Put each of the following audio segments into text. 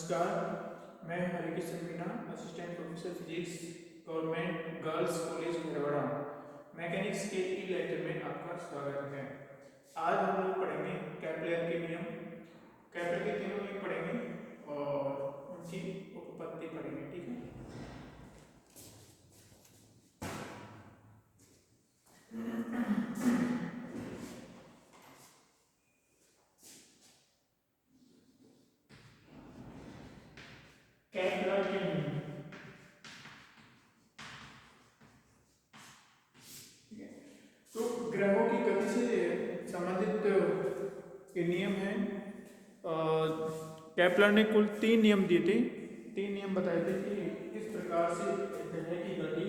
नमस्कार, मैं Harikishan Meena, assistant professor physics, government girls college Kharwara, mechanics के ई लेक्चर में आपका स्वागत है। आज हम लोग पढ़ेंगे केपलर के नियम, केपलर के तीनों नियम पढ़ेंगे और उनकी उत्पत्ति पढ़ेंगे। ठीक है, केपलर के नियम। तो ग्रहों की गति से संबंधित ये नियम है। केपलर ने कुल 3 नियम दिए थे। 3 नियम बताए थे कि किस प्रकार से ग्रह की गति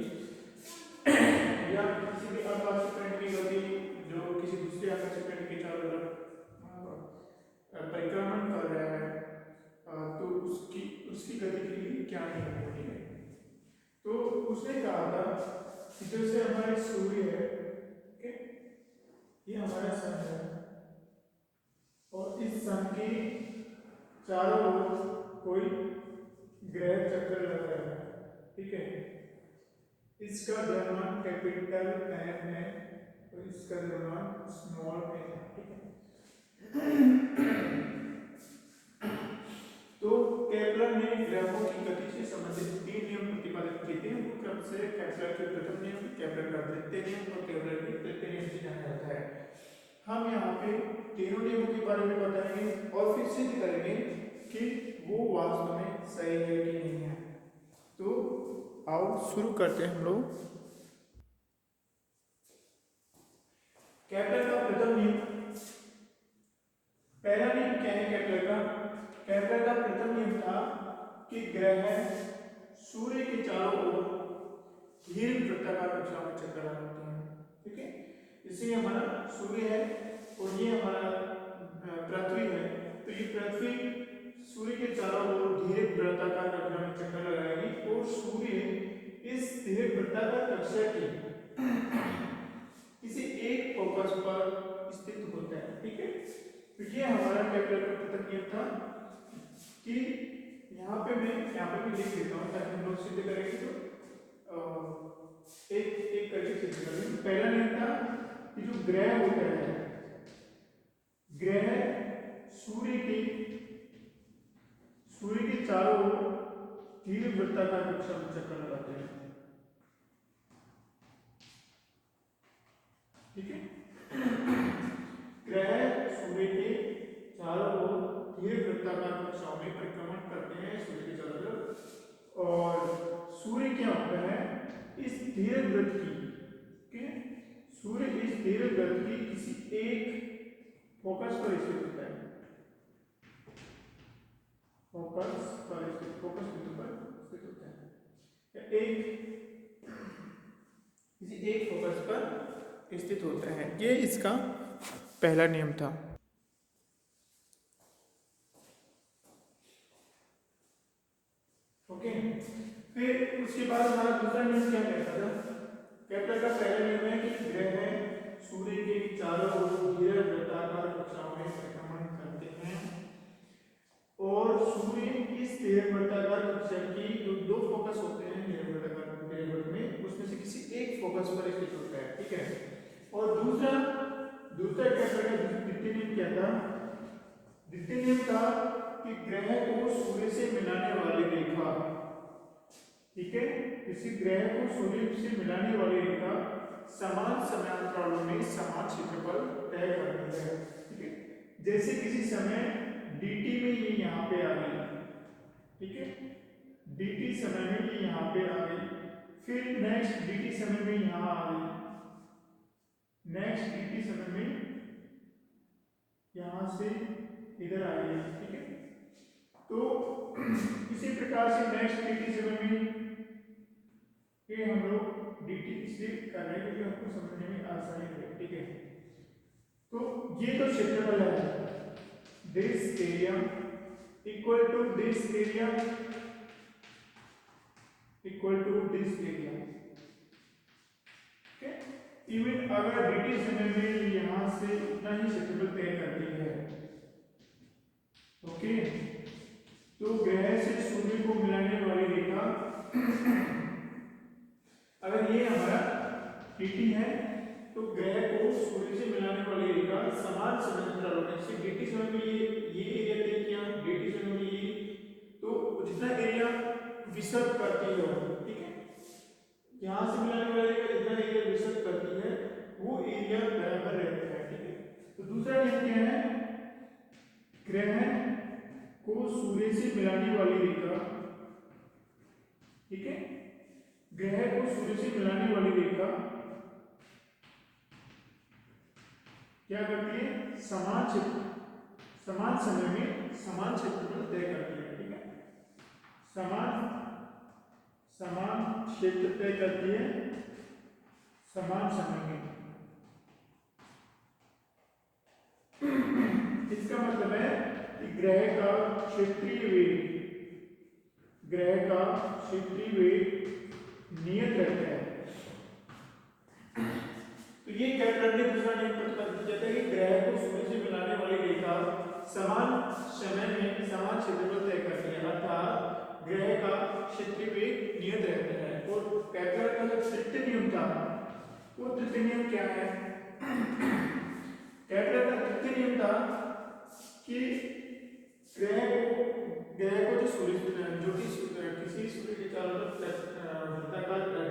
या किसी भी आकाशीय पिंड की गति जो किसी दूसरे आकाशीय पिंड के चारों तरफ परिक्रमण कर रहा है, तो उसकी उसकी गति के लिए क्या नियम होती है। तो उसने कहा था कि जैसे हमारे सूर्य है, ये हमारा सन है और इस सन के चारों ओर कोई ग्रह चक्र लग रहा है। ठीक है, इसका द्रव्यमान कैपिटल एन है और इसका द्रव्यमान स्मॉल एन है। ठीक है, तो केपलर ने ग्रहों की गति से संबंधित 3 नियम प्रतिपादित किए थे। उनको क्रम से केपलर के प्रथम नियम, केपलर का द्वितीय नियम और केपलर के तृतीय नियम से जाना जाता है। हम यहाँ पे तीनों नियमों के बारे में बताएंगे और फिर सिद्ध करेंगे कि वो वास्तव में सही है कि नहीं है। तो आओ शुरू करते हैं हम लोग। केपलर का प्रथम नियम, पहला नियम क्या है केपलर का? केपलर का प्रथम नियम था कि ग्रह सूर्य के चारों ओर धीरे वृत्ताकार कक्षा में चक्कर लगाते हैं। ठीक है, इसे हमारा सूर्य है और ये हमारा पृथ्वी है। तो ये पृथ्वी सूर्य के चारों ओर धीरे वृत्ताकार कक्षा में चक्कर लगाएगी और सूर्य इस धीरे वृत्ताकार कक्षा के किसी एक फोकस पर स्थित होता है। ठीक है, तो ये हमारा केपलर का प्रथम नियम था कि यहाँ पे मैं भी लिख देता हूँ ताकि हम लोग सिद्ध करेंगे। तो एक एक करके सिद्ध करेंगे। पहला नियम था कि जो ग्रह होता है, ग्रह सूर्य के चारों ओर धीरे वृत्ताकार कक्षा में चक्कर लगाते हैं। ठीक है, ग्रह सूर्य के चारों ओर धीरे वृत्ताकार कक्षाओं में परिक्रमण करते हैं सूर्य के चारों तरफ, और सूर्य क्या होता है इस धीरे वृत्त की, सूर्य इस धीरे वृत्त की किसी एक फोकस पर स्थित होता है। फोकस बिंदु पर स्थित होता है या किसी एक फोकस पर स्थित होता है। ये इसका पहला नियम था। ओके, फिर उसके बाद हमारा दूसरा नियम क्या कहता था? केपलर का पहला नियम है कि ग्रह सूर्य के चारों ओर धीरे वृत्ताकार कक्षाओं में परिक्रमण करते हैं और सूर्य इस धीरे वृत्ताकार कक्षा की जो 2 फोकस होते हैं धीरे वृत्त में, उसमें से किसी एक फोकस पर स्थित होता है। ठीक है, और दूसरा केपलर का द्वितीय नियम क्या था? द्वितीय नियम था कि ग्रह को सूर्य से मिलाने वाली रेखा, ठीक है, किसी ग्रह को सूर्य से मिलाने वाली रेखा समान समयांतरालों में समान क्षेत्रफल तय करती है। ठीक है, जैसे किसी समय dt में ये यहाँ पे आ गई, ठीक है, dt समय में ये यहाँ पे आ गई, फिर नेक्स्ट dt समय में यहाँ आ गई, नेक्स्ट dt समय में यहाँ से इधर आ गई। ठीक है, तो इसी प्रकार से नेक्स्ट dt समय में ये हम लोग dt इसलिए कर रहे हैं क्योंकि हमको समझने में आसानी है। ठीक है, तो ये तो क्षेत्रफल है, this area equal to this area equal to this area. Okay, even अगर dt समय में यहां से उतना ही क्षेत्रफल तय करती है, ओके, तो ग्रह से सूर्य को मिलाने वाली रेखा, अगर ये हमारा dt है तो ग्रह को सूर्य से मिलाने वाली रेखा समान समांतर होने से dt समय में ये एरिया तय किया, dt समय में ये, तो जितना एरिया विसर्ग करती है, ठीक है, यहाँ से मिलाने वाली रेखा जितना एरिया विसर्ग करती है वो एरिया बराबर रहता है, ठीक है। तो दूसरा नियम क्या है, ग्रह को सूर्य से मिलाने वाली रेखा, ठीक है, ग्रह को सूर्य से मिलाने वाली रेखा क्या करती है, समान क्षेत्र, समान समय में समान क्षेत्रफल तय करती है, ठीक है, समान क्षेत्र तय करती है समान समय में। इसका मतलब है कि ग्रह का क्षेत्रीय वेग नियत रहता है। तो ये कैप्लर ने दूसरा नियम प्रतिपादित किया था कि ग्रह को सूर्य से मिलाने वाली रेखा समान समय में समान क्षेत्रफल तय करती है, अर्थात ग्रह का क्षेत्रीय वेग नियत रहता है। और कैप्लर का जो तृतीय नियम था, वो तृतीय नियम क्या है, कैप्लर का तृतीय नियम था कि ग्रह को जो सूर्य जो कि किसी सूर्य के चारों तरफ वृत्ताकार कक्षा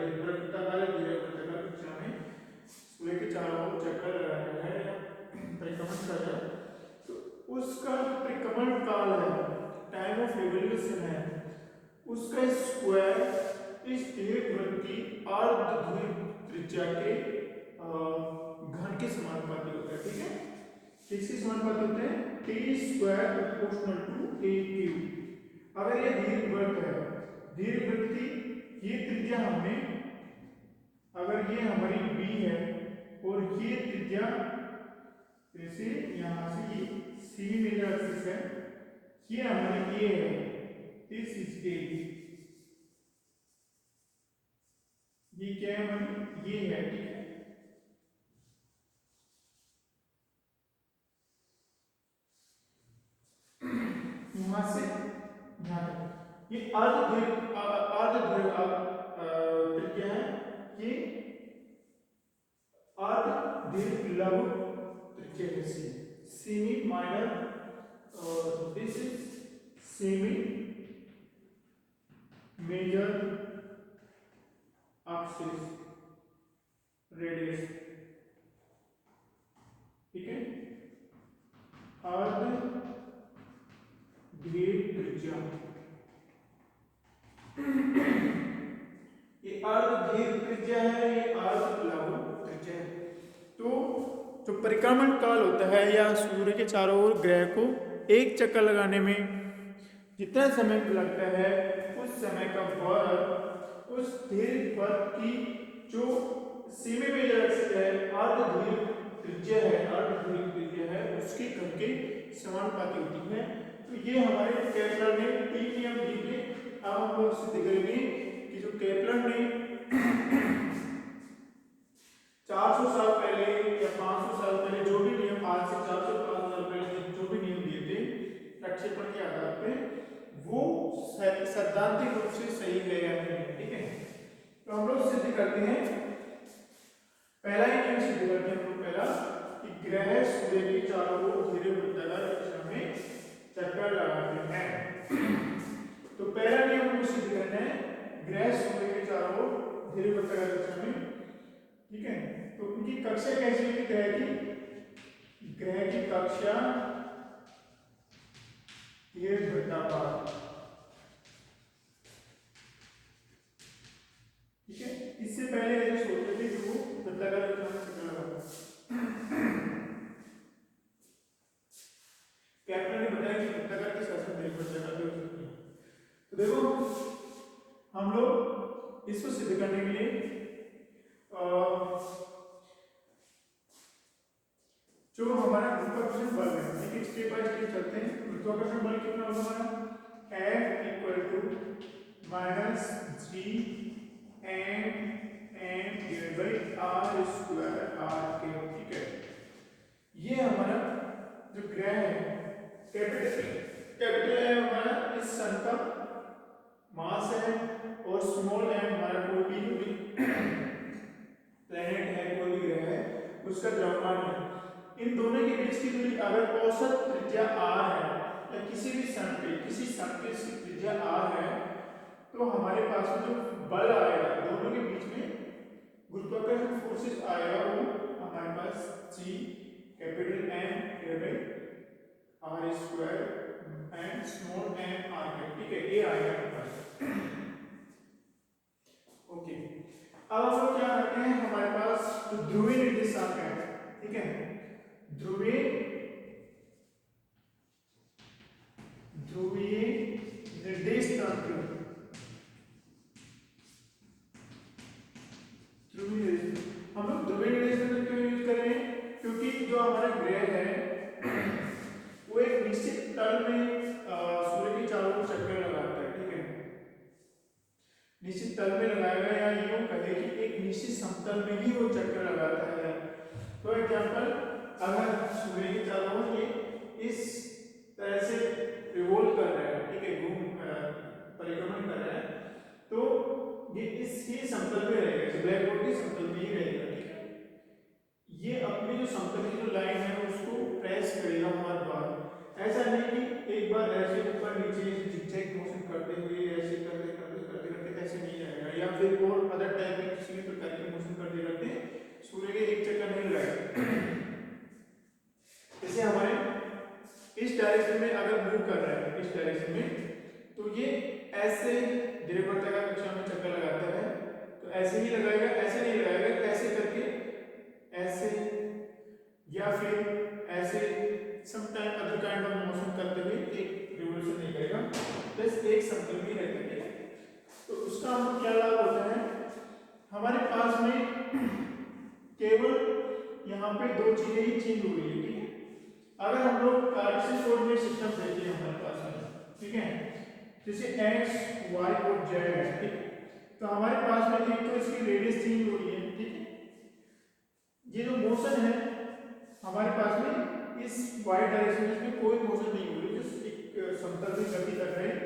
में सूर्य के चारों ओर चक्कर लगाया है या परिक्रमण कर रहा है, तो उसका परिक्रमण काल है, टाइम ऑफ रिवोल्यूशन है, उसका स्क्वायर इस दीर्घवृत्त की अर्धध्रुव त्रिज्या के घन के समानुपाती होता है, ठीक है, किसके समानुपाती होते हैं, t square proportional to a cube. अगर ये दीर्घवृत्त है, दीर्घवृत्त की ये त्रिज्या हमने, अगर ये हमारी b है और ये त्रिज्या जैसे यहाँ से ये c मेजर एक्सिस है, ये हमारी a है, दिस इज a, ये क्या है हमारी, ये है, ठीक है। यहाँ से यहाँ तक ये अर्धदीर्घ त्रिज्या है, ये अर्धदीर्घ लघु त्रिज्या है, semi minor, this is semi major axis radius, ठीक है, अर्धदीर्घ त्रिज्या, ये अर्धदीर्घ त्रिज्या है, ये अर्ध लघु त्रिज्या है। तो जो परिक्रमण काल होता है या सूर्य के चारों ओर ग्रह को एक चक्कर लगाने में जितना समय लगता है, उस समय का वर्ग उस दीर्घवृत्त की जो सेमी मेजर एक्सिस है, अर्धदीर्घ त्रिज्या है, उसके घन के समानुपाती होती है। तो ये हमारे केपलर ने तीन नियम दिए थे। अब हम लोग सिद्ध करेंगे कि जो केपलर ने 400 साल पहले या 500 साल पहले जो भी नियम, आज से 400-500 साल पहले जो भी नियम दिए थे प्रक्षेपण के आधार पे, वो सैद्धांतिक रूप से सही है या नहीं, ठीक है। तो हम लोग सिद्ध करते हैं, पहला ही नियम सिद्ध करते हैं हम लोग, पहला कि ग्रह सूर्य के चारों ओर धीरे वृत्ताकार कक्षा में चक्कर लगाते हैं। तो पहला नियम हम सिद्ध करना है, ग्रह सूर्य के चारों ओर धीरे वृत्ताकार कक्षा में, ठीक है। तो उनकी कक्षा कैसी होगी, ग्रह की कक्षा ये वृत्ताकार, ठीक है। इससे पहले ऐसे सोचते थे कि वो वृत्ताकार कक्षा में चक्कर लगाता, कैप्टन ने बताया कि वृत्ताकार के साथ साथ वृत्ताकार भी हो सकती है। तो देखो हम लोग इसको सिद्ध करने के लिए जो हमारा गुरुत्वाकर्षण बल है, ठीक है, स्टेप बाय स्टेप चलते हैं। गुरुत्वाकर्षण बल कितना होगा हमारा, F = -G (m) ठीक है। ये हमारा जो ग्रह है, कैपिटल है हमारा इस सन का मास है और स्मॉल m हमारा कोई भी प्लेनेट है, कोई भी ग्रह है, उसका द्रव्यमान है। इन दोनों के बीच की दूरी अगर औसत त्रिज्या r है या किसी भी सन पे किसी सन पे इसकी त्रिज्या r है, तो हमारे पास में जो बल आएगा दोनों के बीच में गुरुत्वाकर्षण फोर्सेस आएगा वो हमारे पास g capital M divided r square and small m r है, ठीक है, ये आएगा हमारे पास। ओके, अब हम लोग क्या करते हैं, हमारे पास जो ध्रुवीय निर्देशांक है, ठीक है, ध्रुवीय निर्देशांक, हम लोग ध्रुवीय निर्देशांक क्यों यूज कर रहे हैं, क्योंकि जो हमारा ग्रह है वो एक निश्चित तल में सूर्य के चारों ओर चक्कर लगाता है, ठीक है, निश्चित तल में लगाएगा या यूं कहे कि एक निश्चित समतल में ही वो चक्कर लगाता है। तो एग्जांपल, अगर सूर्य के चारों ओर ये इस तरह से रिवॉल्व कर रहा है, ठीक है, परिक्रमण कर रहा है, तो ये इस ही समतल पे रहेगा, ब्लैक बोर्ड के समतल में ही रहेगा, ठीक है, ये अपनी जो समतल की जो लाइन है उसको प्रेस करेगा हर बार। ऐसा नहीं कि एक बार ऐसे ऊपर नीचे जिगजैग मोशन करते हुए ऐसे करते करते करते करते ऐसे नहीं जाएगा, या फिर और अदर टाइप के किसी भी प्रकार के मोशन करते करते सूर्य के एक चक्कर नहीं लगाएगा। जैसे हमारे इस डायरेक्शन में अगर मूव कर रहा है इस डायरेक्शन में, तो ये ऐसे दीर्घवृत्ताकार कक्षा में चक्कर लगाता है, तो ऐसे ही लगाएगा, ऐसे नहीं लगाएगा, ऐसे करके ऐसे या फिर ऐसे some time other kind of motion करते हुए एक रिवोल्यूशन नहीं करेगा, बस एक समतल में रहता है। तो उसका हमको क्या लाभ होता है, हमारे पास में केवल यहाँ पे दो चीजें ही चेंज हो रही है, ठीक है, अगर हम लोग कार्टेशियन कोऑर्डिनेट सिस्टम देखते हैं हमारे पास में, ठीक है, जैसे x y और z है, ठीक है, तो हमारे पास में एक तो इसकी रेडियस चेंज हो रही है, ठीक है, ये जो मोशन है हमारे पास में इस y डायरेक्शन में कोई मोशन नहीं हो रही, जस्ट एक समतल में गति कर रहे हैं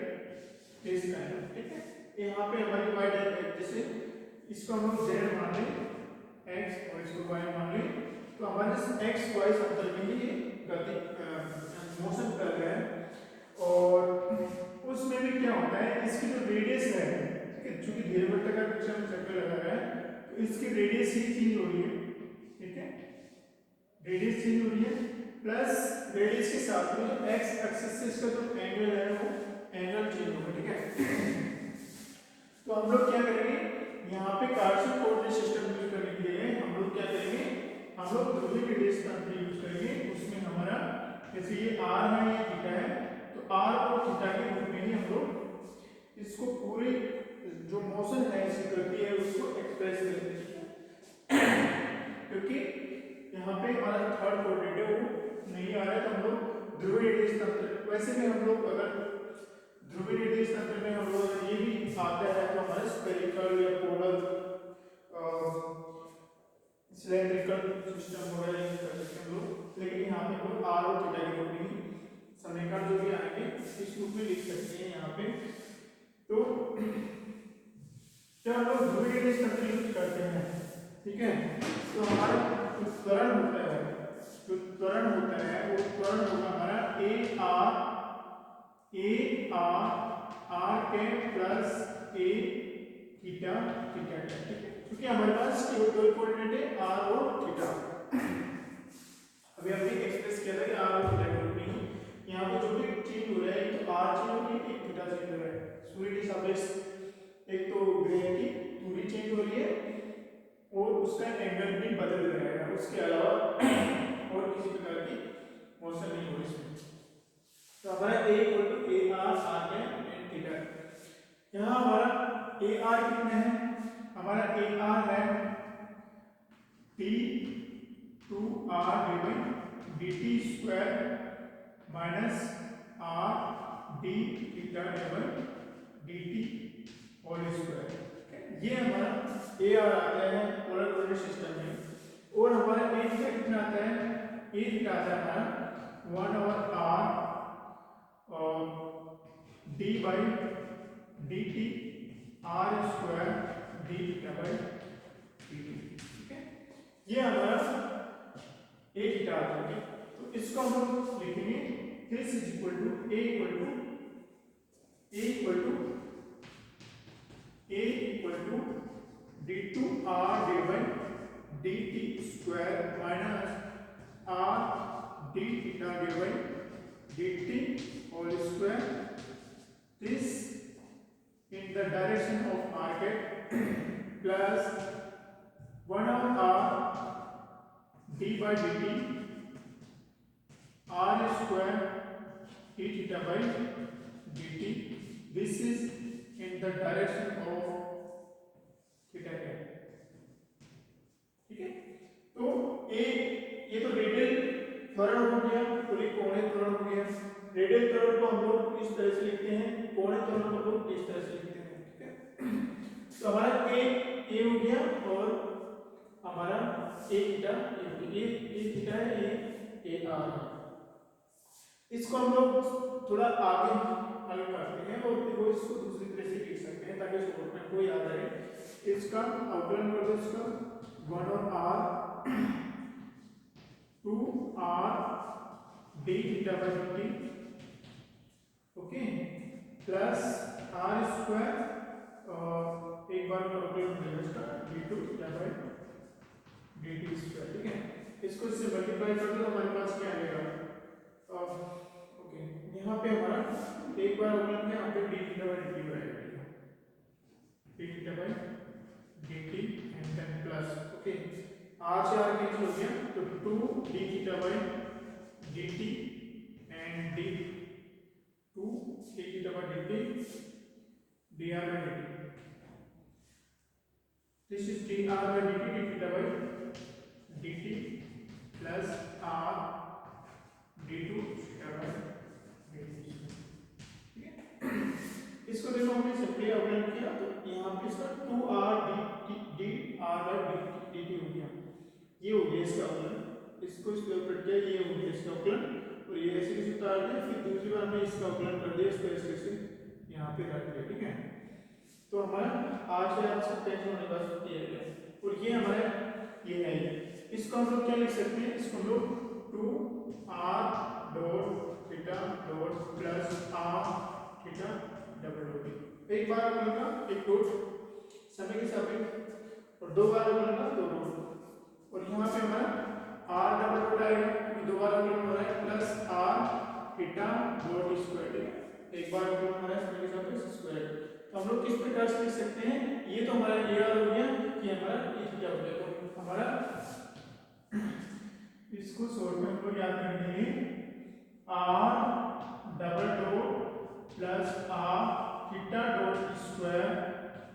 इस काइंड ऑफ, ठीक है, यहाँ पे हमारी y डायरेक्शन, जैसे इसको हम लोग z मान लें x और इसको y मान लें, तो हमारे x y समतल में ही गति मोशन कर रहे हैं, और उसमें भी क्या होता है, इसकी जो रेडियस है, ठीक है, चूंकि दीर्घवृत्ताकार कक्षा में चक्कर लगा रहा है, तो इसकी रेडियस ही चेंज हो रही है, ठीक है, रेडियस चेंज हो रही है, प्लस रेडियस के साथ में एक्स एक्सिस से इसका जो एंगल है वो एंगल चेंज होगा, ठीक है। तो हम लोग क्या करेंगे, यहाँ पे कार्टेशियन कोऑर्डिनेट सिस्टम यूज करने के लिए हम लोग क्या करेंगे, हम लोग ध्रुवीय निर्देशांक यूज करेंगे, उसमें हमारा जैसे ये r है ये थीटा है, तो r और थीटा के रूप में ही हम लोग इसको पूरी जो मोशन है इसकी गति है उसको एक्सप्रेस करते हैं, क्योंकि यहाँ पे हमारा थर्ड कोऑर्डिनेट है वो नहीं आ रहा है, तो हम लोग ध्रुवीय निर्देशांक, वैसे भी हम लोग अगर ध्रुवीय निर्देशांक में हम लोग ये भी आता है तो हमारे स्फेरिकल या पोलर सिलेंड्रिकल सिस्टम वगैरह यूज कर सकते हैं हम लोग, लेकिन यहाँ पे हम लोग r और थीटा के रूप में समीकरण जो भी आएंगे इस रूप में लिख सकते हैं यहाँ पे। तो जब हम लोग ध्रुवीय निर्देशांक यूज करते हैं, ठीक है, तो हमारा जो त्वरण होता है वो त्वरण होगा हमारा r के प्लस a थीटा थीटा, ठीक है, क्योंकि हमारे पास केवल दो कोऑर्डिनेट है r और थीटा। अभी हमने एक्सप्रेस किया था कि r और थीटा के रूप में यहाँ पे जो भी चेंज हो रहा है तो r चेंज हो रही है, एक थीटा चेंज हो रहा है, सूर्य के सापेक्ष एक तो ग्रह की दूरी चेंज हो रही है और उसका एंगल भी बदल रहा है, उसके अलावा और किसी प्रकार की मोशन नहीं हो रही इसमें। तो हमारा a = ar r थीटा, यहाँ हमारा ar कितना है, हमारा ar है t2r dt square minus r d theta dt whole square, ये हमारा ar आता है पोलर कोऑर्डिनेट सिस्टम में, और हमारा a थीटा कितना आता है, a थीटा आता है हमारा 1/r d/dt D theta by dt, ठीक है। ये हमारा ए थीटा आ गया। तो इसको हम लोग लिखेंगे this is equal to a equal to d2r divide dt square minus r d theta divide dt whole square, this in the direction of market plus 1 over r d by dt r square d theta by dt, this is in the direction of theta है, ठीक है। तो ये तो radial त्वरण हो गया और ये कोणीय त्वरण हो गया। रेडियल त्वरण को हम लोग इस तरह से लिखते हैं, कोणीय त्वरण को हम लोग इस तरह से लिखते हैं, ठीक है। तो हमारा ए हो गया और हमारा ए थीटा ए थीटा है, ये आर है। इसको हम लोग थोड़ा आगे हल करते हैं और देखो इसको दूसरी तरह से लिख सकते हैं ताकि स्टूडेंट को याद रहे। इसका अवकलन कर दो, इसका 1 और r 2r d theta by dt, okay, plus r square एक बार अवकलन कर दो इसका d2 theta by dt square, ठीक है। इसको इससे मल्टीप्लाई कर दो तो हमारे पास क्या आएगा, ओके, यहाँ पे हमारा एक बार अवकलन में यहाँ पे d थीटा बाई dt आएगा, d theta by dt and then plus, okay, r से r कैंसिल हो गया तो 2 d theta by dt and d 2 d theta by dt dr by dt, this is dr by dt d theta by dt plus r d2 theta by dt, ठीक है। इसको देखो हमने simply अवकलन किया तो यहाँ पे इसका 2r d r by dt हो गया, ये हो गया इसका अवकलन। इसको इस पे उलट किया, ये हो गया इसका अवकलन और ये ऐसे कैसे उतार दिया, फिर दूसरी बार में इसका अवकलन कर दिया, इसको ऐसे कैसे यहाँ पे रख दिया, ठीक है। तो हमारा आज से आज सब टेंशन होने का ये है और ये हमारा ये है, इसको हम लोग क्या लिख सकते हैं, इसको हम लोग 2r dot theta dot plus r theta double dot, एक बार अवकलन का एक डॉट समय के सापेक्ष और दो बार अवकलन का दो डॉट और यहाँ पे हमारा r डबल डॉट आएगा क्योंकि दो बार अवकलन हो रहा है plus r theta dot square, एक बार अवकलन हो रहा है समय के सापेक्ष स्क्वायर। तो हम लोग किस प्रकार से लिख सकते हैं, ये तो हमारा ए आर हो गया, ये हमारा ए थीटा हो गया। तो हमारा इसको शॉर्ट में हम लोग याद कर देंगे r double dot plus r theta dot square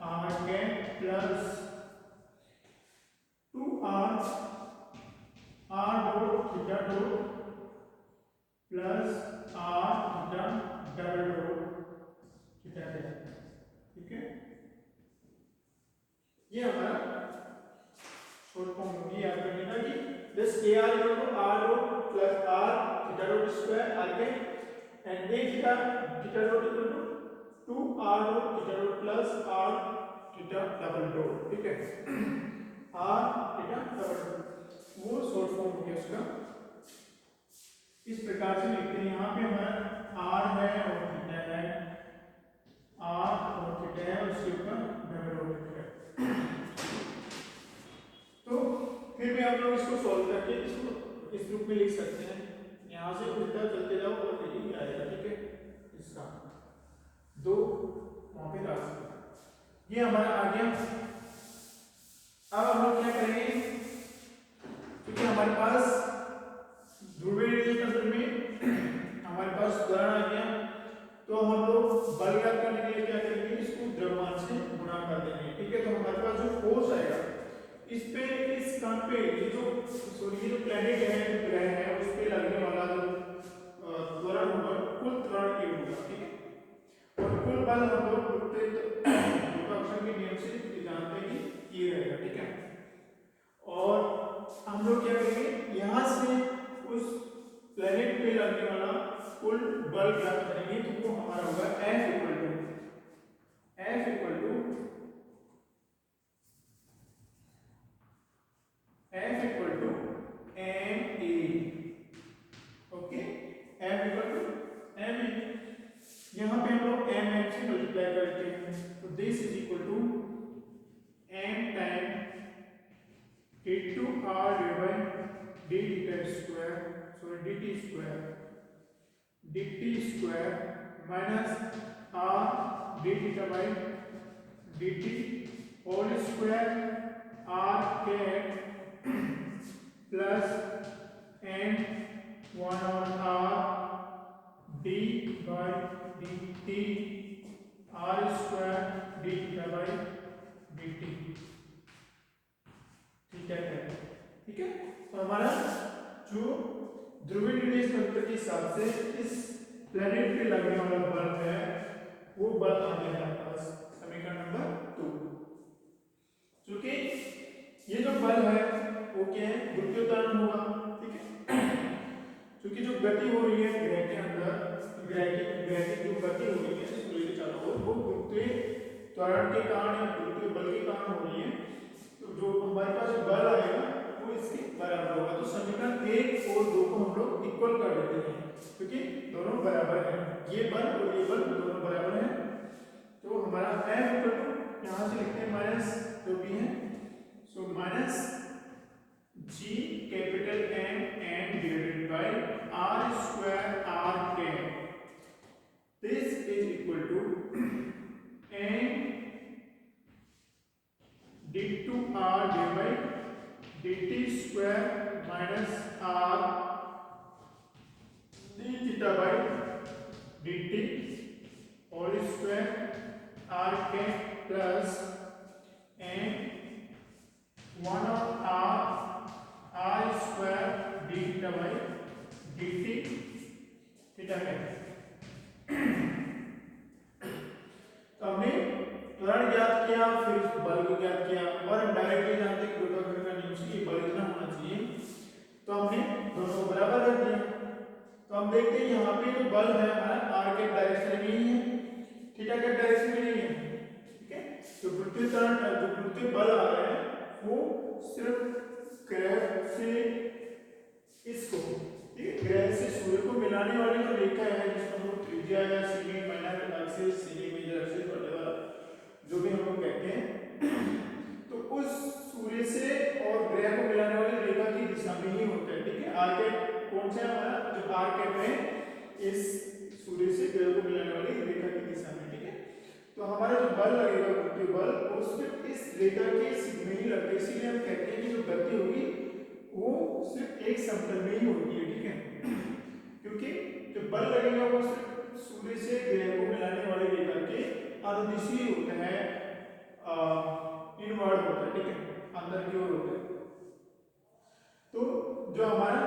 r cap plus 2r r dot theta dot plus r theta double dot theta है, ठीक है। ये हमारा शॉर्ट फॉर्म होगी, याद करने का कि this ar equal to r dot plus r theta dot square r के and a theta theta dot equal to 2r dot theta dot plus r theta double dot, ठीक है, r थीटा डबल डॉट, वो short form हो गया उसका। इस प्रकार से लिखते हैं, यहाँ पे हमारा r है और थीटा है, r और थीटा है, उसके ऊपर डबल डॉट है। तो फिर भी आप लोग इसको सॉल्व करके इसको इस रूप में लिख सकते हैं, यहाँ से उल्टा चलते जाओ और यही आएगा, ठीक है। इसका दो वहां पे रास्ता ये हमारा आ गया। अब हम लोग क्या करेंगे, क्योंकि हमारे पास ध्रुवीय रेडियल तंत्र में हमारे पास उदाहरण आ गया, तो हम लोग बल ज्ञात करने के लिए क्या करेंगे, इसको द्रव्यमान से गुणा कर देंगे, ठीक है। तो हमारे पास जो फोर्स आएगा इस पे, इस कण पे, ये जो प्लेनेट है, जो ग्रह है, उस पे लगने वाला जो त्वरण होगा, कुल त्वरण ये होगा, ठीक है। और कुल बल हम लोग गुरुत्वाकर्षण के नियम से जानते हैं कि ये रहेगा, ठीक है। और हम लोग क्या करेंगे, यहाँ से उस प्लेनेट पे लगने वाला कुल बल ज्ञात करेंगे, तो वो हमारा होगा F equal to dt square minus r d theta by dt whole square r cap plus n 1 और r d by dt r square d theta by dt। ठीक है। तो हमारा जो ध्रुवीय निर्देश तंत्र के हिसाब से इस प्लेनेट पे लगने वाला बल है वो बल आ गया हमारे पास समीकरण नंबर 2। क्योंकि ये जो बल है वो क्या है, गुरुत्वीय त्वरण होगा। ठीक है, क्योंकि जो गति हो रही है ग्रह के अंदर, ग्रह की जो गति हो रही है सूर्य के चारों ओर, वो गुरुत्वीय त्वरण के कारण या गुरुत्वीय बल के कारण हो रही है। तो जो हमारे पास बल आएगा वो इसके बराबर होगा। तो समीकरण 1 और 2 को हम लोग इक्वल कर देते हैं क्योंकि दोनों बराबर हैं, ये बल और ये बल दोनों बराबर हैं। तो हमारा m इक्वल यहाँ से लिखते हैं माइनस जो भी है, so minus g capital M n divided by r square r cap, this is equal to n d2r divide dt square minus r d theta by dt whole square r cap plus n 1 of r square d theta by dt theta cap. तो हमने त्वरण ज्ञात किया, फिर बल को ज्ञात किया और हम डायरेक्टली जानते हैं गुरुत्वाकर्षण का नियम से ये बल इतना होना चाहिए, तो हमने दोनों को बराबर रख दिया। तो हम देखते हैं यहाँ पे जो बल है हमारा r के डायरेक्शन में ही है, थीटा के डायरेक्शन में नहीं है। ठीक है, तो गुरुत्वीय त्वरण जो गुरुत्वीय बल आ रहा है वो सिर्फ ग्रह से इसको, ठीक है, ग्रह से सूर्य को मिलाने वाली जो रेखा है जिसको हम लोग त्रिज्या या semi minor axis, semi major axis वगैरह जो भी हम लोग कहते हैं, तो उस सूर्य से और ग्रह को मिलाने वाली रेखा की दिशा में ही होता है। ठीक है, आर कैप कौन सा है हमारा, जो आर कैप है इस सूर्य से ग्रह को मिलाने वाली रेखा की दिशा में। ठीक है, तो हमारा जो बल लगेगा गुरुत्वीय बल वो सिर्फ इस रेखा के सिर में ही लगेगा, इसीलिए हम कहते हैं कि जो गति होगी वो सिर्फ एक समतल में ही होती है। ठीक है, क्योंकि जो बल लगेगा वो सिर्फ सूर्य से ग्रह को मिलाने वाली रेखा के अनुदिशीय होता है, इनवर्ड होता है। ठीक है, अंदर की ओर होता है। तो जो हमारा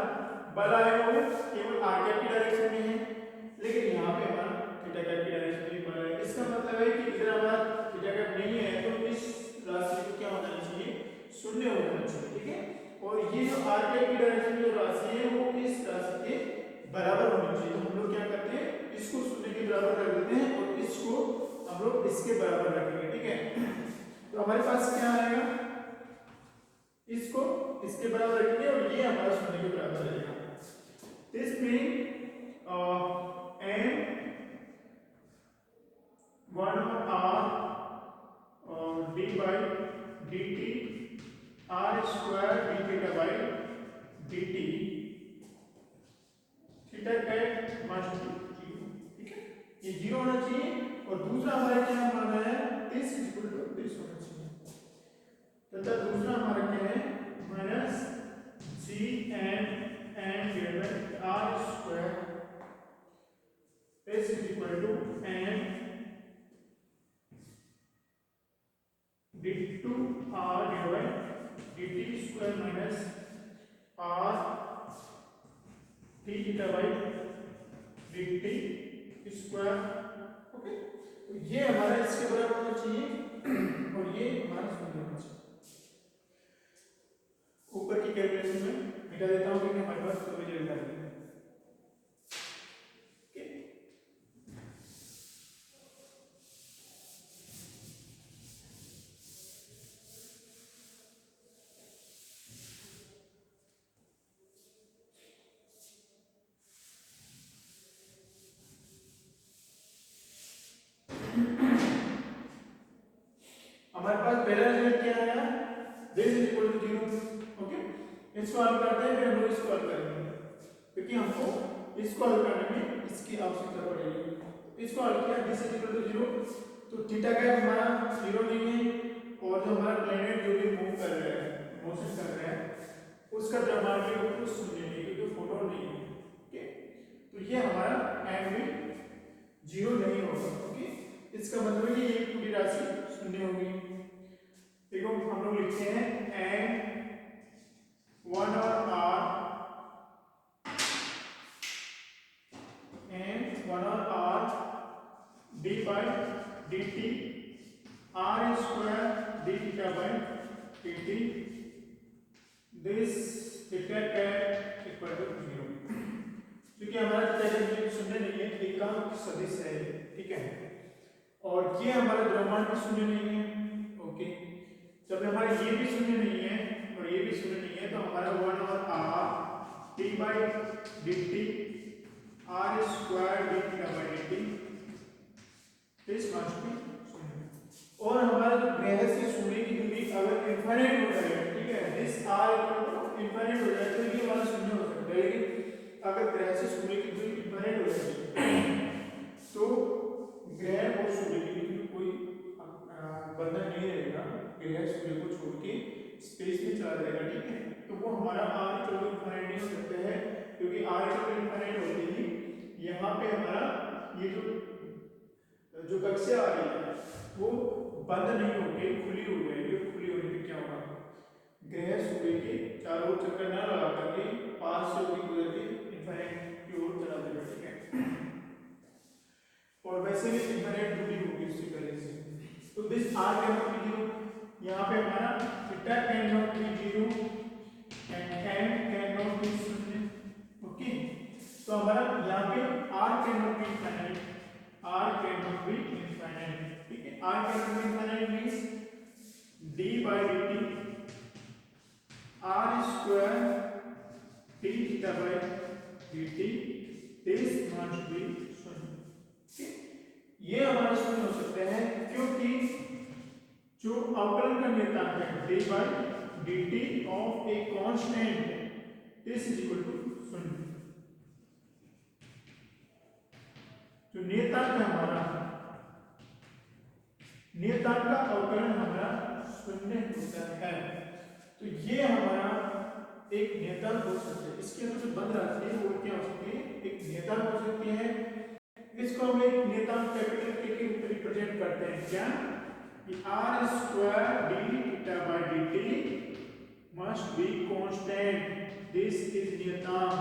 बल आएगा वो केवल आर कैप की डायरेक्शन में है, लेकिन यहाँ पे हमारा थीटा कैप की डायरेक्शन में बल है। इसका मतलब है कि इधर हमारा थीटा कैप नहीं है तो इस राशि को क्या हो जाना चाहिए, शून्य हो जाना चाहिए। ठीक है, और ये जो आर कैप की डायरेक्शन में जो राशि है वो इस राशि के बराबर होनी चाहिए। तो हम लोग क्या करते हैं, इसको शून्य के बराबर रख देते हैं और इसको हम लोग इसके बराबर रखेंगे। ठीक है, तो हमारे पास क्या आएगा, इसको इसके बराबर रखेंगे और ये हमारा शून्य के बराबर रहेगा। This mean n 1 r d by dt r square d theta by dt theta cap must be 0। ठीक है, ये 0 होना चाहिए। और दूसरा हमारा क्या माना है, this is equal to this होना चाहिए। तथा दूसरा हमारा क्या है, minus g n n divided r square s is equal to n d2 r divided dt square minus r d theta by dt square. Okay, तो ये हमारा इसके बराबर होना चाहिए और ये हमारा शून्य होना चाहिए। ऊपर की कैलकुलेशन में मिटा देता हूं क्योंकि हमारे पास तो भी डेल्टा है। हमारे पास पहला रिजल्ट क्या आया, this is equal to 0। Okay, इसको हल करते हैं फिर हम लोग इसको हल करेंगे क्योंकि हमको इसको हल करने में इसकी आवश्यकता पड़ेगी। इसको हल किया दिस इज इक्वल टू 0, तो थीटा का हमारा 0 नहीं है, और जो हमारा प्लेनेट जो भी मूव कर रहा है, मोशन कर रहा है, उसका द्रव्यमान भी कुछ शून्य नहीं, क्योंकि फोटोन नहीं है। ओके, तो ये हमारा एम भी 0 नहीं होगा। ओके, इसका मतलब है कि ये पूरी राशि शून्य होगी। देखो हम लोग लिखते हैं एम 1 और आर, एम 1 और R D by D T R square D theta by D T this theta cap equal to 0, क्योंकि हमारा थीटा कैट शून्य नहीं है, एकांक सदिश है, ठीक है, और ये हमारा द्रव्यमान भी शून्य नहीं है। ओके, जब हमारा ये भी शून्य नहीं है और ये भी शून्य नहीं है, तो हमारा 1 और R T by D T R square D theta by D T this must be शून्य। और हमारा जो ग्रह से सूर्य की दूरी अगर इनफाइनाइट हो जाए, ठीक है, दिस आर इनफाइनाइट हो जाए, तो ये हमारा शून्य हो सकता है। लेकिन अगर ग्रह से सूर्य की दूरी इनफाइनाइट हो जाए तो ग्रह और सूर्य के बीच में कोई बंधन नहीं रहेगा, ग्रह सूर्य को छोड़ के स्पेस में चला जाएगा, ठीक है, तो वो हमारा आर इक्वल टू इनफाइनाइट नहीं हो सकता है, क्योंकि आर इक्वल टू इनफाइनाइट होते ही यहाँ पे हमारा ये जो कक्षा आ रही है वो बंद नहीं होके खुली हो जाएगी। खुली होने पे क्या होगा, ग्रह सूर्य के चारों ओर चक्कर ना लगा करके पास से होकर गुजर के इनफाइनाइट की ओर चला जाएगा, ठीक है, और वैसे भी इनफाइनाइट दूरी होगी उससे पहले से। तो this R can not be 0, यहाँ पे हमारा theta can not be 0 and M can not be 0। Okay, तो हमारा यहाँ पे R can not be infinite, R can not be infinite, ठीक है, R can not be infinite means d by dt r square d theta by dt this must be 0। ये हमारा शून्य हो सकते हैं, क्योंकि जो अवकलन का नियतांक है d by dt of a constant this is equal to 0। जो नियतांक है हमारा, नियतांक का अवकलन हमारा शून्य होता है, तो ये हमारा एक नियतांक हो सकता है। इसके अंदर जो बंद राशि है वो क्या हो सकती है, एक नियतांक हो सकती है। इसको हम एक नियतांक कैपिटल के रूप में रिप्रेजेंट करते हैं, क्या कि r square d theta by dt must be constant, this is नियतांक,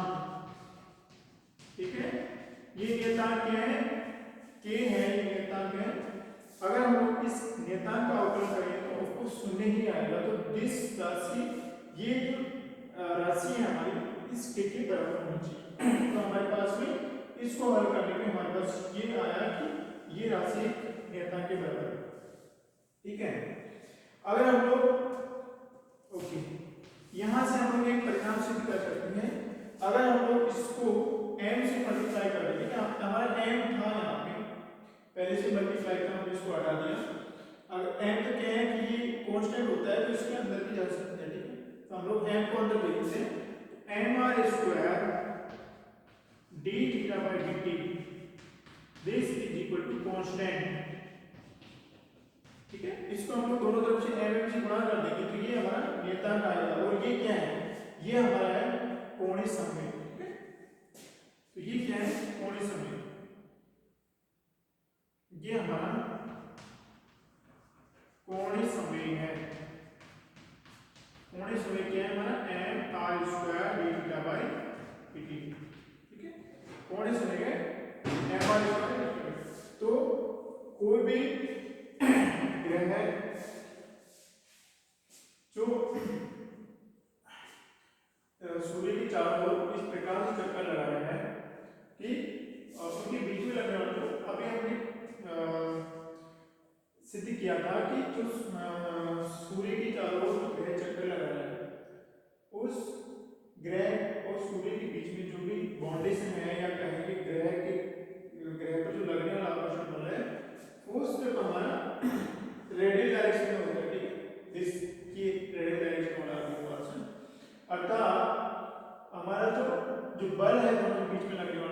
ठीक है, ये नियतांक क्या है, k है, ये नियतांक है। अगर हम लोग इस नियतांक का अवकलन करें तो उसको शून्य ही आएगा, तो दिस राशि, ये जो राशि है हमारी इस के बराबर होनी चाहिए। तो हमारे पास में इसको हल करने में हमारे पास ये आया कि ये राशि नियतांक के बराबर है, ठीक है। अगर हम लोग ओके यहाँ से हम लोग एक परिणाम सिद्ध कर सकते हैं, अगर हम लोग इसको m से मल्टीप्लाई कर दें, हमारा m था यहाँ पे पहले से मल्टीप्लाई कर, हमने इसको हटा दिया। अगर m तो क्या है कि ये कांस्टेंट होता है, तो इसके अंदर भी जा सकते हैं, ठीक है, तो हम लोग m को अंदर देखते हैं, mr square d theta by dt this is equal to constant, ठीक है, इसको हम लोग दोनों तरफ से m से गुणा कर देंगे, तो ये हमारा नियतांक आएगा, और ये क्या है, ये हमारा है कोणीय संवेग, ठीक है, तो ये क्या है, कोणीय संवेग, ये हमारा कोणीय संवेग है। कोणीय संवेग क्या है हमारा, m r square d theta by dt, ठीक है, कोणीय संवेग है m r स्क्वायर। तो कोई भी ग्रह है जो सूर्य की चारों ओर इस प्रकार से चक्कर लगा रहा है कि उनके बीच में लगने वाला, तो अभी हमने सिद्ध किया था कि जो सूर्य की चारों ओर ग्रह चक्कर लगा रहा है, उस ग्रह और सूर्य के बीच में जो भी बाउंडेशन है, या कहेंगे ग्रह पर जो लगने वाला आकर्षण बल है, वो सिर्फ हमारा रेडियल डायरेक्शन में होता है, ठीक है, दिस की रेडियल डायरेक्शन वाला आकर्षण, अर्थात हमारा जो बल है दोनों के बीच में लगने वाला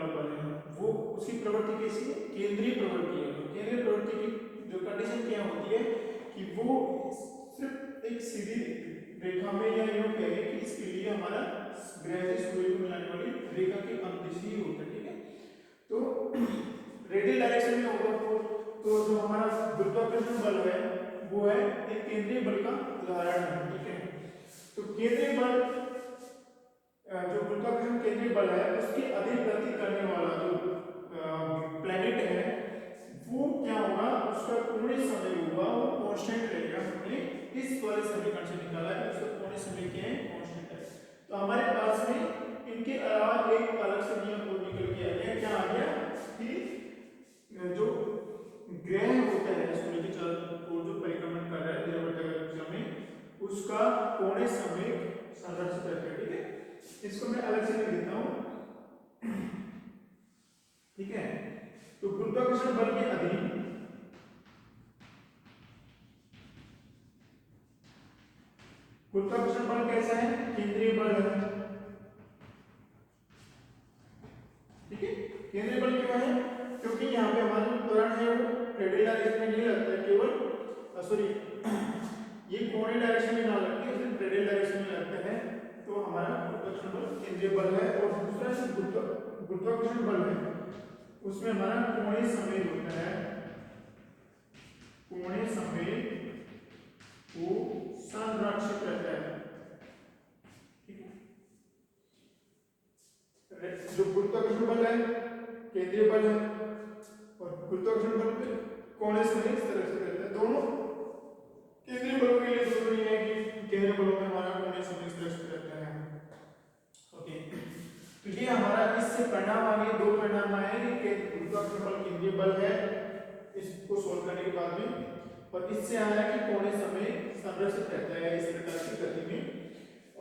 उसकी प्रवृत्ति कैसी है, केंद्रीय प्रवृत्ति है। केंद्रीय प्रवृत्ति की जो कंडीशन क्या होती है कि वो सिर्फ एक सीधी रेखा में, या यूं कहें कि इसके लिए हमारा ग्रह से सूर्य को मिलाने वाली रेखा के अनुदिशी ही होता है, ठीक है। तो रेडियल डायरेक्शन में होगा तो जो हमारा गुरुत्वाकर्षण बल है वो है एक केंद्रीय बल का उदाहरण है, ठीक है। तो केंद्रीय बल, जो गुरुत्वाकर्षण केंद्रीय बल है उसके अधिक गति करने वाला जो प्लैनेट है वो क्या होगा, उसका कोणीय समय होगा वो कांस्टेंट रहेगा। हमने इस वाले समीकरण से निकाला है उसका कोणीय समय क्या है, कांस्टेंट है। तो हमारे पास में इनके अलावा एक अलग से नियम और निकल के आ गया, क्या आ गया कि जो ग्रह होता है सूर्य के चारों ओर जो परिक्रमण कर रहा है दीर्घवृत्ताकार कक्षा में, उसका कोणीय समय संरक्षित रहता है, ठीक है। इसको मैं अलग से लिख देता हूं, ठीक है। तो गुरुत्वाकर्षण बल के अधीन गुरुत्वाकर्षण बल कैसा है, केंद्रीय बल है, ठीक है। केंद्रीय बल क्यों है, क्योंकि यहाँ पे हमारा जो त्वरण है वो रेडियल डायरेक्शन में नहीं लगता है, केवल सॉरी ये कोणीय डायरेक्शन में ना लगती है, सिर्फ रेडियल डायरेक्शन में लगता है। तो हमारा गुरुत्वाकर्षण बल केंद्रीय बल है। और दूसरा जो गुरुत्वाकर्षण बल है उसमें हमारा कोणीय समय होता है, कोणीय समय वो संरक्षित रहता है, ठीक है। जो गुरुत्वाकर्षण बल है केंद्रीय बल है और गुरुत्वाकर्षण बल पे कोणीय समय संरक्षित रहता है। दोनों केंद्रीय बलों के लिए जरूरी है कि केंद्रीय बलों में हमारा कोणीय समय सुरक्षित रहता है, ओके। तो ये हमारा इससे परिणाम आ गए, दो परिणाम आए कि गुरुत्वाकर्षण बल केंद्रीय बल है इसको सोल्व करने के बाद में, और इससे आया कि कोणीय समय संरक्षित रहता है इस प्रकार की गति में।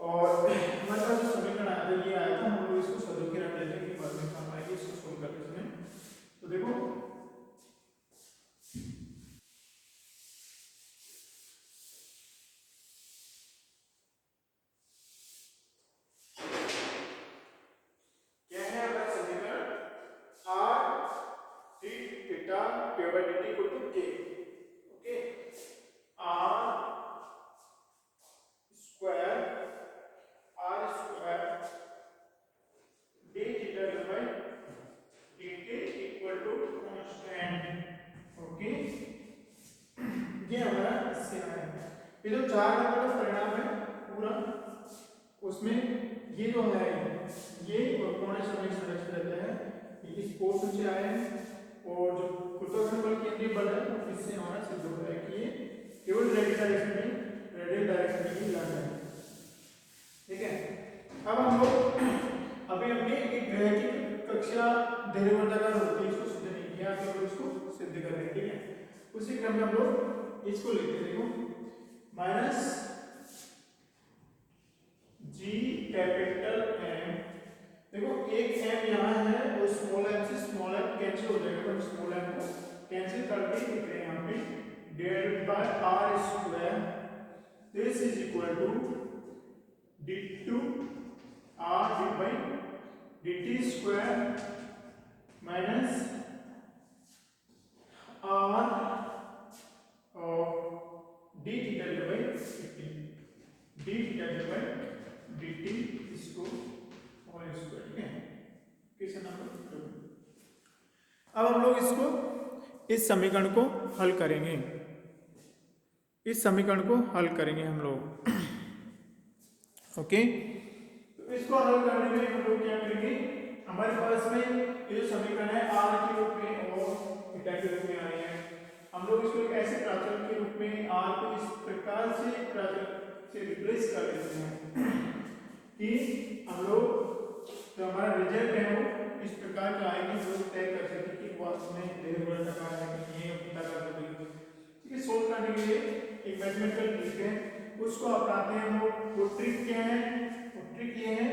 और हमारे पास जो समीकरण आया था ये आया था, हम लोग इसको सदों के रख लेते हैं कि बाद में काम आएगी इसको सोल्व करते समय। तो देखो ये जो 4 नंबर का परिणाम है पूरा, उसमें ये जो है ये कोणीय समय संरक्षित रहता है, इस पोर्शन से आए हैं। और जो गुरुत्वाकर्षण बल केंद्रीय बल है इससे हमारा सिद्ध हो रहा है कि ये केवल रेडियल डायरेक्शन में ही लग रहा है, ठीक है। अब हम लोग अभी हमने एक ग्रह की कक्षा दीर्घवृत्ताकार होती है इसको सिद्ध नहीं किया, तो हम इसको सिद्ध कर रहे हैं, ठीक है। उसी क्रम में हम लोग इसको लिखते हैं, देखो माइनस जी कैपिटल एम, देखो एक एम यहाँ है और स्मॉल एम से स्मॉल एम कैंसिल हो जाएगा, तो हम स्मॉल एम को कैंसिल करके लिख रहे हैं यहाँ पे del by R square, this is equal to d2 r divide by dt square minus r d theta divide by dt, d theta divide by dt इसको होल स्क्वायर, ठीक है। किसी नंबर अब हम लोग इसको इस समीकरण को हल करेंगे, इस समीकरण को हल करेंगे हम लोग, ओके। तो इसको हल करने में हम लोग क्या करेंगे, हमारे पास में ये जो समीकरण है r के रूप में और थीटा के रूप में आए हैं, हम लोग इसको एक ऐसे प्राचल के रूप में r को इस प्रकार से प्राचल से रिप्लेस कर देते हैं कि हम लोग जो हमारा रिजल्ट है वो इस प्रकार का आएगा, जो तय कर सके कि वास्तव में दीर्घवृत्ताकार है कि ये वृत्ताकार है, ठीक है। सोल्व करने के लिए एक मैथमेटिकल ट्रिक है उसको अपनाते हैं हम लोग। वो ट्रिक क्या है, वो ट्रिक ये है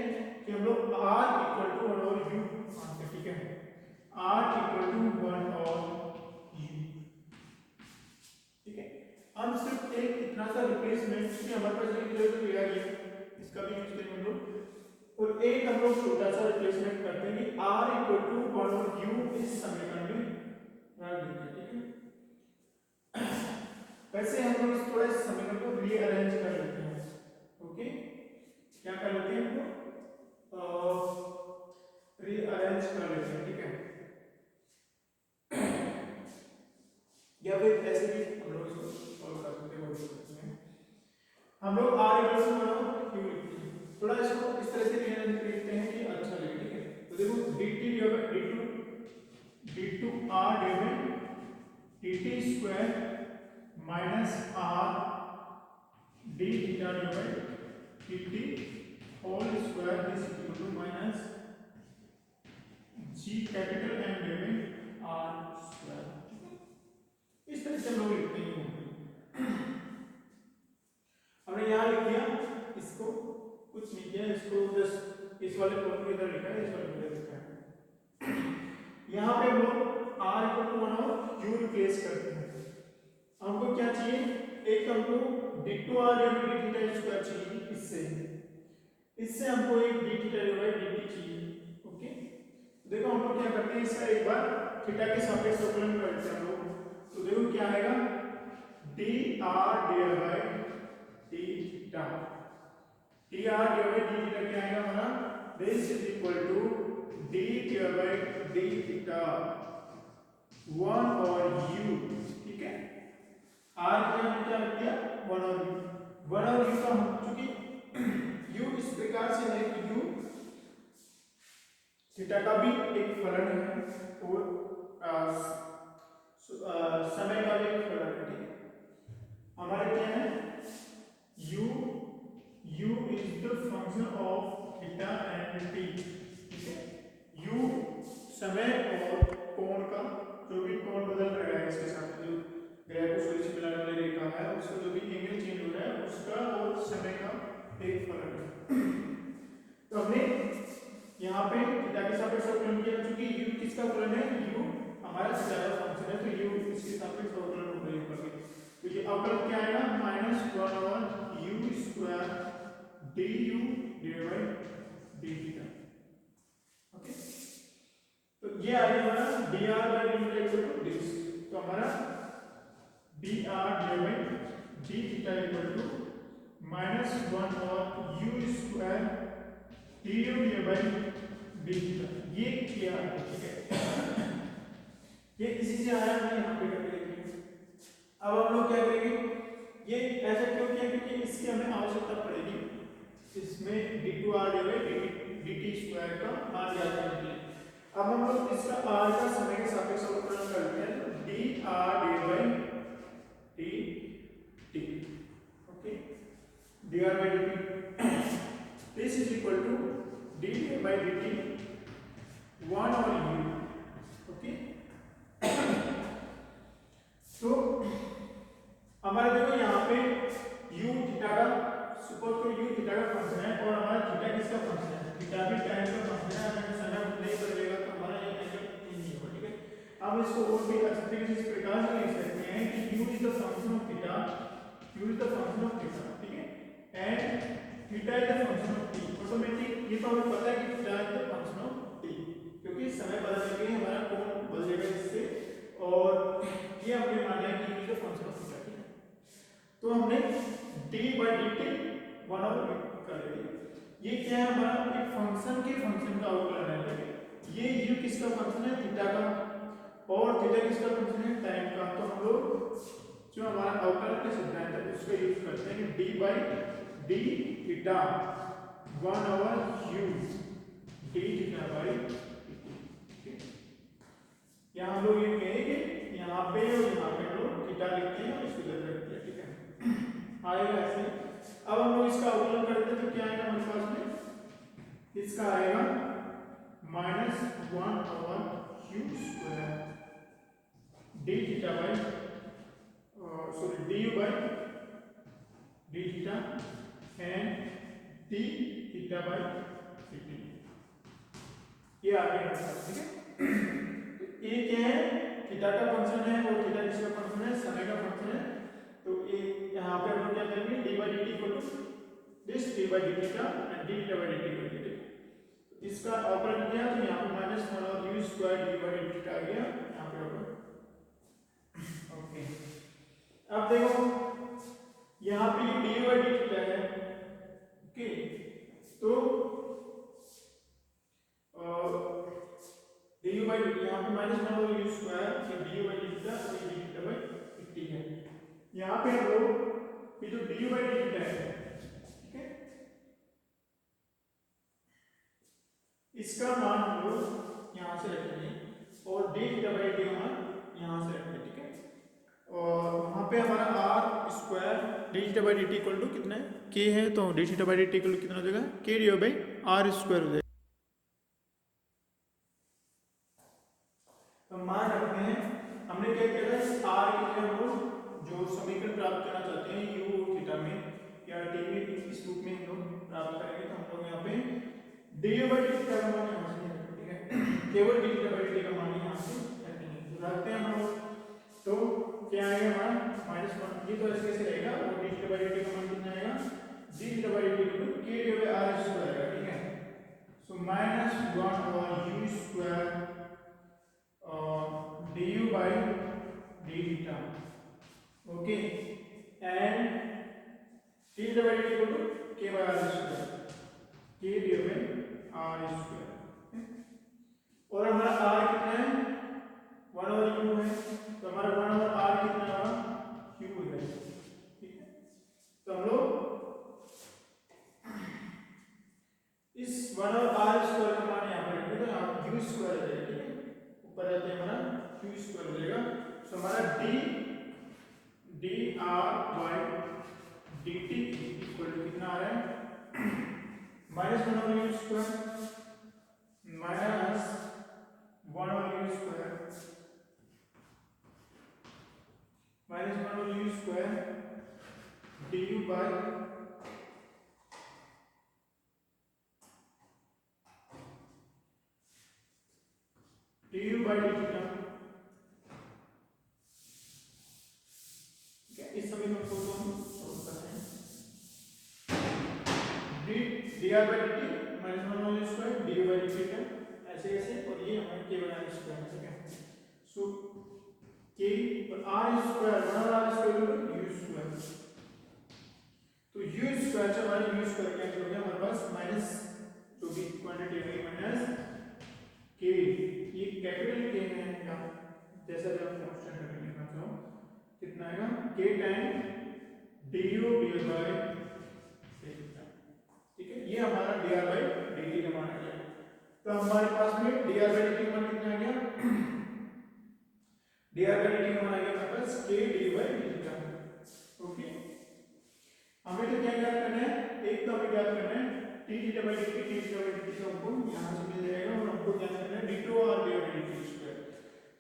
कि हम लोग r इक्वल टू 1 और u मानते हैं, ठीक है। r इक्वल टू 1 और u, ठीक है। हम सिर्फ एक इतना सा रिप्लेसमेंट, क्योंकि हमारे पास एक जो दिया गया इसका भी यूज करेंगे हम लोग, और एक हम लोग छोटा सा रिप्लेसमेंट करते हैं कि r इक्वल टू 1 और u इस रीअरेंज कर लेते हैं। ओके, क्या कर लेते हैं इसको, रीअरेंज कर लेते हैं, ठीक है। या फिर ऐसे भी हम लोग इसको सॉल्व कर सकते हैं, हम लोग r इक्वल टू q लिखते हैं, थोड़ा इसको इस तरह से रीअरेंज करते हैं कि अच्छा लगे, ठीक है। तो देखो dt d2 r dt square minus r d theta dt whole square is equal to minus g capital M r square. इस तरह से हम लोग लिखते हैं। हमने यहाँ लिख दिया, इसको कुछ नहीं किया, इसको जस्ट इस वाले फॉर्म को इधर लिखा है, इस वाले को इधर लिखा है। यहाँ पे हम लोग r इक्वल टू 1 और q रिप्लेस करते हैं। हमको क्या चाहिए, एक हमको d2r dt स्क्वायर चाहिए, इससे हमको एक d थीटा dt चाहिए। ओके, देखो हम लोग क्या करते हैं, इसका एक बार थीटा के सापेक्ष अवकलन करते हैं हम लोग। तो देखो क्या आएगा, dr divide by d theta, dr divide d theta क्या आएगा हमारा, this is equal to d divide by d theta 1 और u, ठीक है। r क्या रख दिया 1 और u, 1 और u का हम चूंकि u इस प्रकार से है कि u थीटा का भी एक फलन है और समय का भी एक फलन है, ठीक है। हमारे क्या है, u is the function of theta and t, ठीक है। u समय और कोण का, जो भी कोण बदल रहा है इसके साथ, जो ग्रह को सूर्य से मिलाने वाली रेखा है उसका जो भी एंगल चेंज हो रहा है उसका और समय का एक फलन है। तो हमने यहाँ पे थीटा के सापेक्ष अवकलन किया, क्योंकि u किसका फलन है, u हमारा थीटा का फंक्शन है, तो u इसके सापेक्ष अवकलन हो रही है। तो ये अवकलन क्या आएगा, -1 over u square du divide by d theta. Okay, तो ये आ गया हमारा dr by d theta equal to this. तो हमारा dr divide d theta equal to -1 over u square du divide by d theta. ये किया, ठीक है। ये इसी से आया, हमने यहाँ पे करके देखिए। अब हम लोग क्या करेंगे, ये ऐसा क्यों किया, क्योंकि इसकी हमें आवश्यकता पड़ेगी, इसमें d2r dt स्क्वायर का मान ज्ञात करने के लिए। अब हम लोग इसका r का समय के सापेक्ष अवकलन करते हैं, तो dr by dt, okay, dr by dt this is equal to d by dt 1 और u, ओके। तो हमारे देखो यहाँ पे u थीटा का, सपोज करो u थीटा का फंक्शन है और हमारा थीटा किसका फंक्शन है, थीटा भी टाइम का फंक्शन है। अगर समय नहीं बदलेगा तो हमारा ये एंगल चेंज नहीं होगा, ठीक है। अब इसको और भी अच्छे तरीके से इस प्रकार से लिख सकते हैं कि u is the function of theta, u is the function of theta, ठीक है, and theta is the function of t। Automatic ये तो हमें पता है कि theta is the function of t, क्योंकि समय बदलने के हमारा कोण बदलेगा इससे, और ये हमने माना है कि u is the function of theta, ठीक है। तो हमने d बाय dt 1 ओवर कर लिया। ये क्या है, हमारा एक फंक्शन के फंक्शन का अवकलन है, ठीक है। ये u किसका फंक्शन है, थीटा का, और थीटा किसका फंक्शन है, टाइम का। तो हम लोग जो हमारा अवकलन का सिद्धांत है उसका यूज करते हैं कि d by d theta 1 over u d theta by dt। यहाँ हम लोग ये कहेंगे, यहाँ पे और यहाँ पे हम लोग थीटा लिखते हैं और इसको इधर रखते हैं, ठीक है। आएगा ऐसे। अब हम लोग इसका अवकलन करते हैं तो क्या आएगा हमारे पास में, इसका आएगा -1 over q square d theta by du by d theta and d theta by dt। ये आ गया हमारे पास, ठीक है। तो ये क्या है, थीटा का फंक्शन है और थीटा किसका फंक्शन है, समय का फंक्शन है। तो ये यहाँ पे हम लोग क्या करेंगे, d by dt equal to this d by dt का and d theta by dt कर देंगे। इसका अवकलन किया तो यहाँ पे -1 और u square d by dt आ गया यहाँ पे। ओके, अब देखो यहाँ पे ये डी बाई डी थीटा है, ओके, तो डी यू बाई डी, यहाँ पे minus one over you square, ये d you by D theta और ये डी थीटा बाई डी है। यहाँ पे हम लोग ये जो D you by D theta है, ठीक है, इसका मान हम लोग यहाँ से रखेंगे और डी थीटा बाई डी मान यहाँ से रखेंगे, ठीक है। और वहाँ पे हमारा R square D theta by D T equal to कितना है, के है, तो D theta by D T equal to कितना हो जाएगा, के डी बाई आर स्क्वायर हो जाएगा। तो मान रखते हैं, हमने क्या किया था, इस आर के लिए हम लोग जो समीकरण प्राप्त करना चाहते हैं यू थीटा में या टी में, इस रूप में हम लोग प्राप्त करेंगे। तो हम लोग यहाँ पे D you by D theta का मान यहाँ से रखेंगे, ठीक है, केवल डी थीटा बाई डी का मान यहाँ से रखेंगे। तो रखते हैं हम लोग, तो क्या आएगा मान माइनस वन, ये तो ऐसे कैसे रहेगा, और डी थीटा बाई डी का मान कितना आएगा, D theta by D equal to K D by R square आएगा, ठीक है। So minus one over you square du by d theta, okay, and d theta by d equal to k by r square, k d by r square। और हमारा r कितना है, 1 over u है, तो हमारा 1 over r कितना होगा, q है, ठीक है। तो हम लोग इस 1 over r square का मान यहाँ पर रखेंगे, तो यहाँ u square आ जाएगा, ठीक है, ऊपर रहते हैं हमारा q स्क्वायर हो जाएगा। तो हमारा d r by dt equal to कितना आ रहा है, minus one over you square minus one over you square minus one over you square D you by D you by D theta, इस समीकरण को हम सॉल्व करते हैं, D D are by D T minus one over square D you by D theta, ऐसे ऐसे, और ये हमारे के बाई आर स्क्वायर, ठीक है। सो के और R square, one over R square equal U square, तो यू स्क्वायर से हमारा यू स्क्वायर कैंसिल हो गया, हमारे पास माइनस जो भी क्वांटिटी है माइनस के, ये कैपिटल के है या जैसा भी आप कांस्टेंट करके लिखना चाहो, कितना आएगा, के time D U D by D theta, ठीक है। ये हमारा D R by D t का मान आ गया। तो हमारे पास में D R by D t का मान कितना आ गया, D R by D t का मान आ गया हमारे पास के D by D theta, okay. हमें तो क्या ज्ञात करना है, एक तो हमें ज्ञात करना है T theta by D T, T theta by D t का हमको यहाँ से मिल जाएगा, और हमको ज्ञात करना है d two r D by D T square.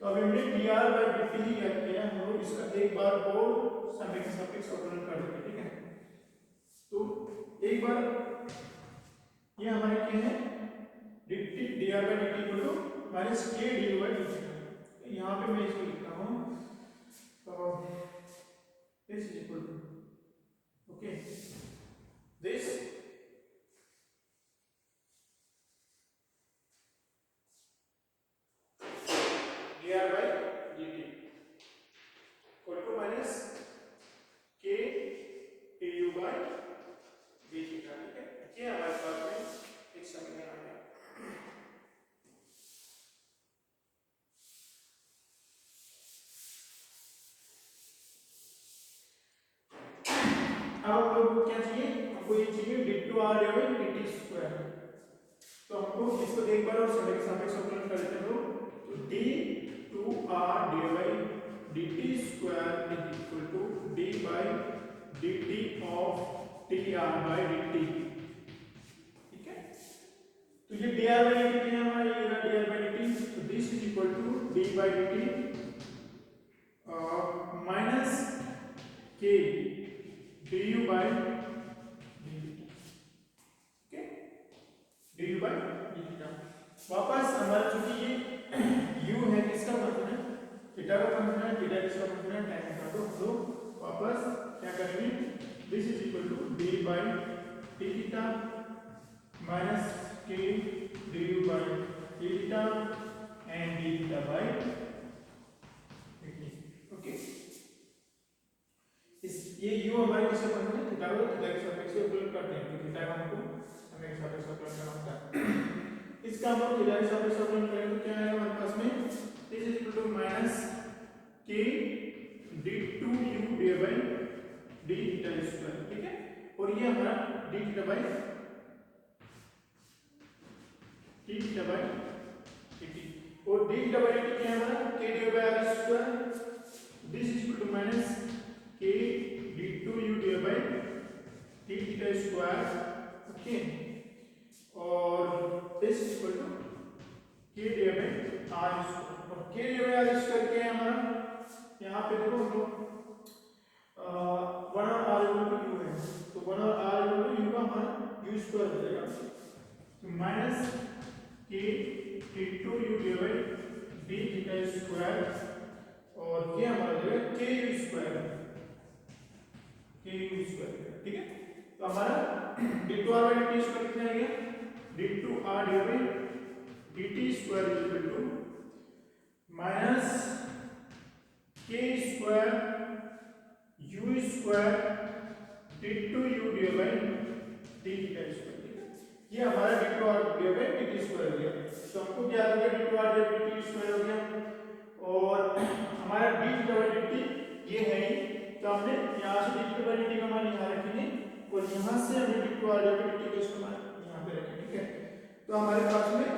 तो अभी हमने d are by D t ही ज्ञात किया, हम लोग इसका एक बार और समीकरण सापेक्ष अवकलन कर देंगे, ठीक है। तो एक बार ये हमारे क्या है, D T D are by D T equal to minus के डी बाई डी थीटा, यहाँ पे मैं इसको लिखता हूँ, this is equal to, okay, this dr by dt equal to minus k du by d theta, ठीक है। ये हमारे पास में एक समीकरण आ गया। अब हम लोग को क्या चाहिए, हमको ये चाहिए D two R by D T square. तो हमको इसको एक बार और सापेक्ष अवकलन कर देते हैं, तो d two r D by D T square is equal to d by D t of t r by D T, ठीक है। तो ये d are by D t है हमारा, ये रहा d are by D t, तो this is equal to d by D T minus के d you by D T, ठीक है, d you by D theta. वापस हमारा चूंकि ये u है, किसका फंक्शन है, थीटा का फंक्शन है, थीटा किसका फंक्शन है, tan का, तो वापस क्या करेंगे, this is equal to d by t theta minus के d you by t theta and d theta by D t, okay. इस ये u हमारे किससे फंक्शन है, थीटा को थीटा के सापेक्ष से उलट करते हैं, तो थीटा का हमको हमें के सापेक्ष से उलट करना होता है। इसका हम लोग थीटा के सापेक्ष से उलट करें तो क्या आएगा हमारे पास में, this is equal to minus k d2u by d theta square, ठीक है। और ये हमारा d theta by d theta by dt, और d थीटा बाय dt क्या है हमारा, k d by r square, this is equal to minus k d2u by d theta square, okay. और this is equal to k d by r square, और k d by r square क्या है हमारा, यहाँ पे देखो हम लोग 1 और r इक्वल टू u है, तो 1 और r इक्वल टू u का हमारा u स्क्वायर हो जाएगा, तो minus k d2u by d theta square, और ये हमारा जो है ku स्क्वायर, ठीक है। तो हमारा d2r बाय dt स्क्वायर कितना आ गया, d2r by dt square is equal to minus k square u square d2u by d theta square, ठीक है। ये हमारा d2r बाय dt स्क्वायर हो गया, तो हमको क्या हो गया, d2r बाय dt स्क्वायर हो गया, और हमारा d थीटा बाय dt ये है ही, तो हमने यहाँ से d थीटा बाय dt का मान यहाँ रखेंगे, और यहाँ से हमने d2r बाय dt का इसका मान यहाँ पे रखेंगे, ठीक है। तो हमारे पास में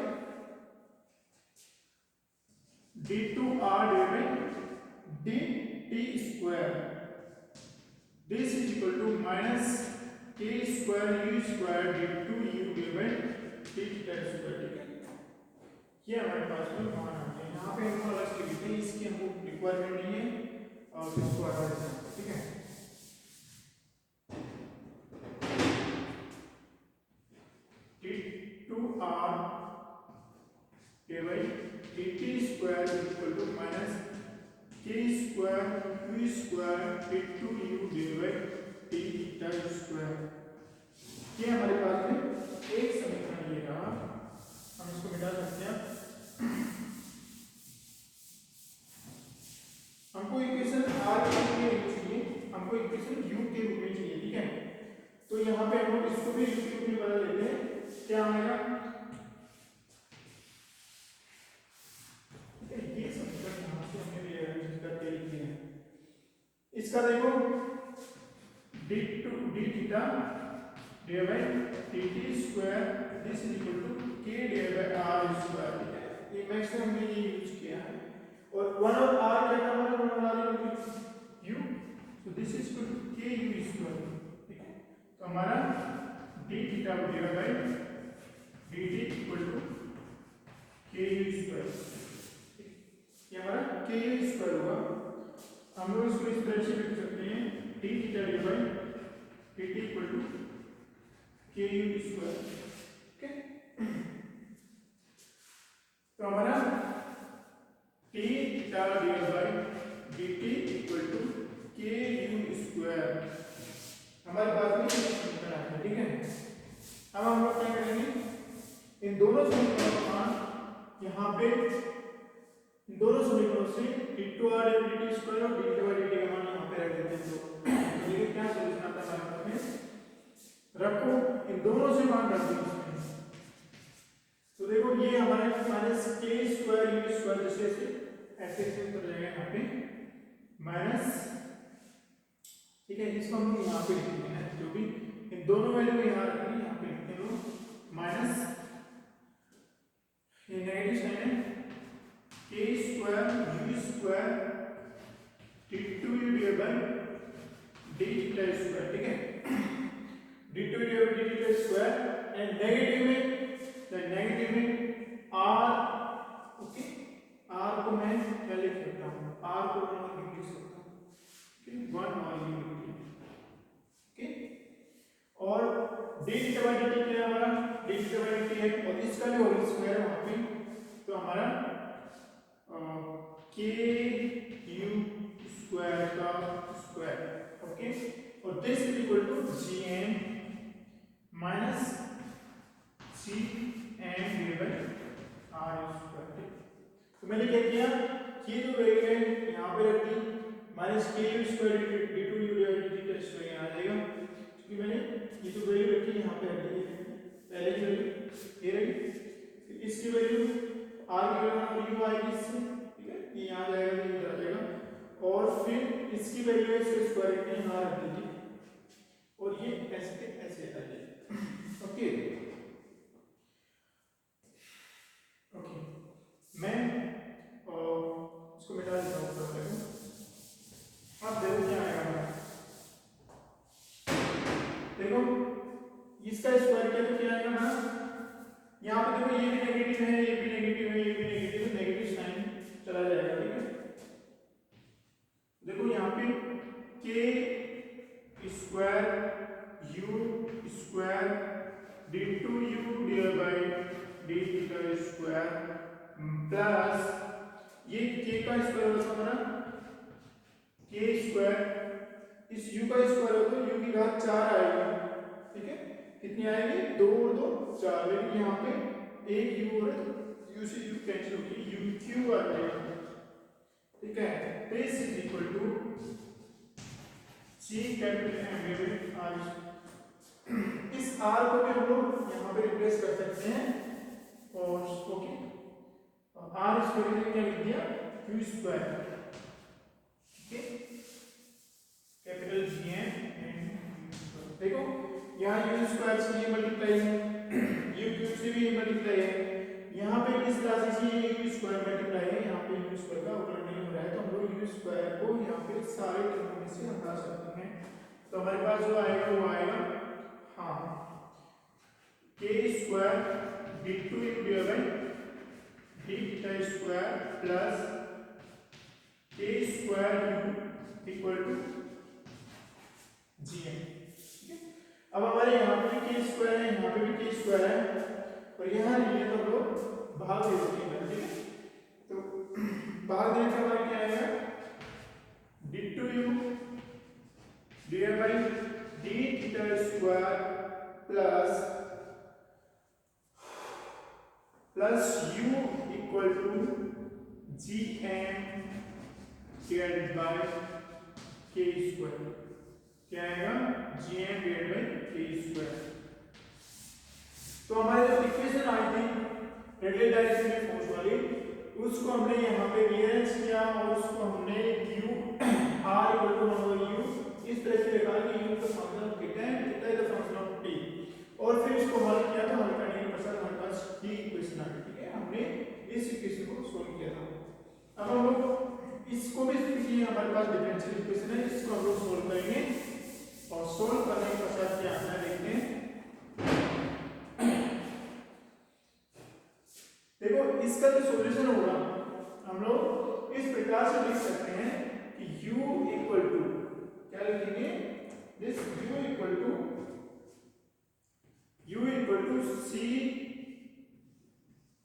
d2r by dt square, this is equal to minus k square u square d2u by d theta square, ठीक है। ये हमारे पास में मान आ गए, यहाँ पे हमको अलग से लिखते हैं, इसकी हमको रिक्वायरमेंट नहीं है, और इसको हटा देते हैं, ठीक है। d2r by dt square is equal to minus k square u square d2u by d theta square, ये हमारे पास में एक समीकरण ये रहा, हम इसको मिटा सकते हैं। हमको इक्वेशन r के रूप में चाहिए, हमको इक्वेशन u के रूप में चाहिए, ठीक है। तो यहाँ पे हम लोग इसको भी u के रूप में बदल लेते हैं, क्या आएगा, ये समीकरण यहाँ से हमने रीअरेंज करके लिखे हैं, इसका देखो d theta by dt square, this is equal to k by r square, ठीक है। ये मैक्सिमम हमने ये यूज किया है, और 1 और r क्या था हमारा, 1 और r equal to u, so this is equal to ku square, ठीक है। तो हमारा d theta by dt equal to ku square, ये हमारा ku स्क्वायर होगा। हम लोग इसको इस तरह से लिख सकते हैं, d theta by dt equal to ku square, ठीक है। तो हमारा t theta by dt equal to ku square हमारे पास में समीकरण आता है, ठीक है। अब हम लोग क्या करेंगे, इन दोनों समीकरणों का मान यहाँ पे, इन दोनों समीकरणों से d2r बाय dt स्क्वायर और d थीटा बाय dt का मान यहाँ पे रख देते हैं, तो ये क्या सॉल्यूशन आता है हमारे पास में, रखो इन दोनों से मान रख दो, तो देखो ये हमारे minus k square u square जैसे ऐसे कर जाएगा यहाँ पे माइनस, ठीक है। इसको हम यहाँ पे लिखेंगे ना, जो भी इन दोनों वैल्यू यहाँ रखेंगे, यहाँ पे लिखते हैं माइनस, ये नेगेटिव साइन है, k square u square d2u by d theta square, ठीक है। d2u by d theta square, and negative में r, ओके, r को मैं क्या लिख सकता हूँ, r को मैं लिख सकता हूँ, ठीक, 1 और ये ओके। और d थीटा बाय dt क्या है हमारा, d थीटा बाय dt है, और इसका जो होल स्क्वायर वहां पे, तो हमारा k u स्क्वायर का स्क्वायर, ओके। और this is equal to gn minus cn divide r square, तो मैंने क्या किया, ये जो वैल्यू है यहाँ पे रख दी, minus k u square d2u by dt capital square यहाँ आ जाएगा, क्योंकि मैंने ये जो वैल्यू रखी यहाँ पे रख दी है, पहले की वैल्यू ये रही, फिर इसकी वैल्यू आर की वैल्यू यू आएगी इससे, ठीक है, ये यहाँ जाएगा ये इधर आ जाएगा, और फिर इसकी वैल्यू है इसके स्क्वायर की यहाँ रख दीजिए और ये ऐसे ऐसे आ जाएगा। ओके ओके, मैं इसको मिटा देता हूँ ऊपर वाले को। अब देखो क्या आएगा, देखो इसका स्क्वायर किया तो क्या आएगा ना, यहाँ पे देखो ये भी नेगेटिव है, ये भी नेगेटिव है, ये भी नेगेटिव है, नेगेटिव साइन चला जाएगा, ठीक है। देखो यहाँ पे K square U square D two U divide by D theta square plus ये के का स्क्वायर होता है हमारा के स्क्वायर, इस u का स्क्वायर हो तो u की घात 4 आएगी, ठीक है, कितनी आएगी 2 और 2 4, लेकिन यहाँ पे एक u और u से u कैंसिल होगी, u क्यू आ जाएगा, ठीक है। This is equal to g capital M divided r, इस r को भी हम लोग यहाँ पे रिप्लेस कर सकते हैं और ओके r स्क्वायर ने क्या लिख दिया q स्क्वायर, ठीक है, कैपिटल जी एम, देखो यहाँ u स्क्वायर से ये मल्टीप्लाई है, u क्यूब से भी ये मल्टीप्लाई है, यहाँ पे इस राशि से ये u स्क्वायर मल्टीप्लाई है, यहाँ पे u स्क्वायर का अवकलन नहीं हो रहा है, तो हम लोग u स्क्वायर को यहाँ पे सारे टर्म में से हटा सकते हैं, तो हमारे पास जो आएगा वो आएगा हाँ k square D two divide by D theta square plus k square u equal to G M, ठीक है। अब हमारे यहाँ पे भी के स्क्वायर है, यहाँ पे भी के स्क्वायर है, और यहाँ लिए तो हम लोग भाग दे देते हैं, ठीक है, तो भाग देने के बाद क्या आएगा D two U divide by D theta square plus U equal to G M divided by K square, क्या आएगा G M divided by K square. तो हमारे जो इक्वेशन आई थी रेडियल डायरेक्शन में फोर्स वाली, उसको हमने यहाँ पे रीअरेंज किया और उसको हमने u r इक्वल टू मान लो u इस तरह से लिखा कि u का फंक्शन ऑफ थीटा है, theta is the function of t, और फिर इसको हल किया तो हल करने के पश्चात हमारे पास t इक्वेशन आ गई, ठीक है, हमने इस इक्वेशन को सोल्व किया था। अब हम लोग इसको भी देखिए हमारे पास डिफरेंशियल इक्वेशन है, इसको हम लोग सोल्व करेंगे और सोल्व करने के पश्चात क्या आता है देखते हैं। देखो इसका जो सॉल्यूशन होगा हम लोग इस प्रकार से लिख सकते हैं कि u इक्वल टू क्या लिखेंगे, this u equal to c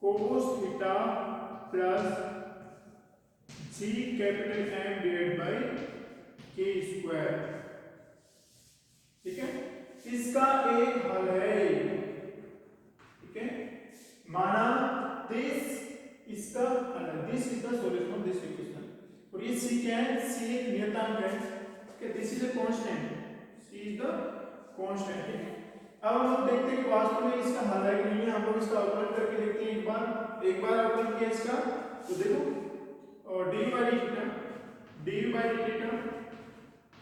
cos theta plus g capital M divide by K square, ठीक है, इसका एक हल है, ठीक है, माना दिस इसका this is the solution of this equation, और ये c क्या है, c एक नियतांक है, कि this is a constant, c is the constant, ठीक है। अब हम लोग देखते हैं कि वास्तव में इसका हल है कि नहीं है, हम लोग इसका अवकलन करके देखते हैं, एक बार अवकलन किया इसका, तो देखो और dy by theta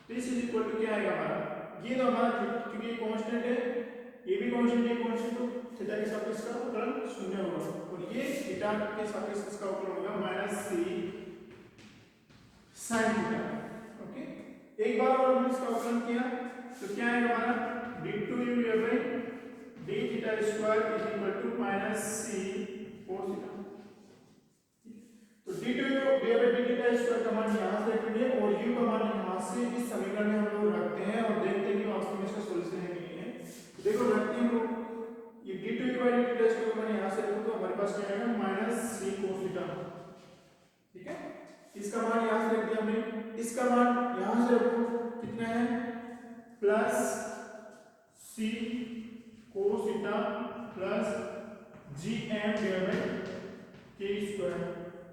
this is equal to क्या आएगा हमारा, ये तो हमारा क्योंकि ये कांस्टेंट है, ये भी कांस्टेंट है, कांस्टेंट, तो थीटा के सापेक्ष इसका अवकलन 0 होगा, और ये थीटा के सापेक्ष इसका अवकलन होगा minus c sin theta, okay. एक बार और हमने इसका अवकलन किया तो क्या आएगा हमारा d2u divide by d theta square is equal to minus c cos theta, तो d2u divide by d theta square का मान यहां से रखेंगे और u का मान यहां से इस समीकरण में हम लोग रखते हैं और देखते हैं कि वास्तव में इसका सॉल्यूशन है कि नहीं है। तो देखो रखते हैं हम लोग ये d2u divide by d theta square का मान यहां से रखो तो हमारे पास क्या आएगा माइनस c cos थीटा, ठीक है, इसका मान यहां से रख दिया हमने, इसका मान यहां से रखो कितना है plus c cos theta plus gm divide by K square,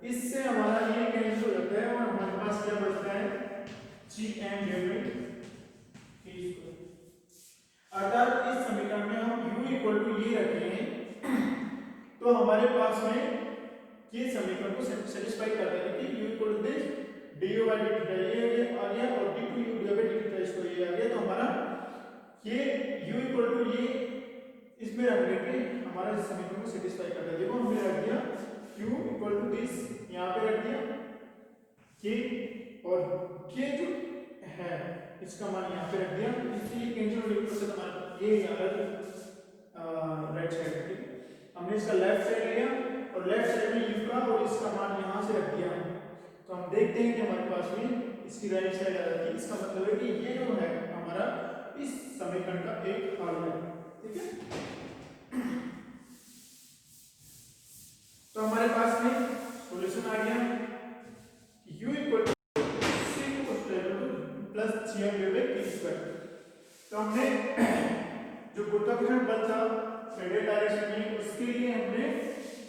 इससे हमारा ये कैंसिल हो जाता है और हमारे पास क्या बचता है gm डिवाइड बाई पास में ये समीकरण को सेटिस्फाई करता है कि u equal to this du by dt ये आ गया और d2u du बाय dt इसको ये आ गया। तो हमारा ये u इक्वल टू ये इसमें रख लेके हमारा इस समीकरण को सेटिस्फाई करता है। देखो हमने रख दिया q इक्वल टू दिस यहाँ पे रख दिया k और k जो है इसका मान यहाँ पे रख दिया, इसलिए कैंसिल होने की प्रोसेस हमारा ये यहाँ राइट साइड पे हमने इसका लेफ्ट साइड लिया और लेफ्ट साइड में u का और इसका मान यहाँ से रख दिया। तो हम देखते हैं कि हमारे पास में इसकी राइट साइड आ जाती है। इसका मतलब है कि ये जो है हमारा इस समीकरण का एक हल है। ठीक है, तो हमारे पास में सॉल्यूशन आ गया कि u equal two plus gm/k²। तो हमने जो गुरुत्वाकर्षण बल था रेडियल डायरेक्शन में उसके लिए हमने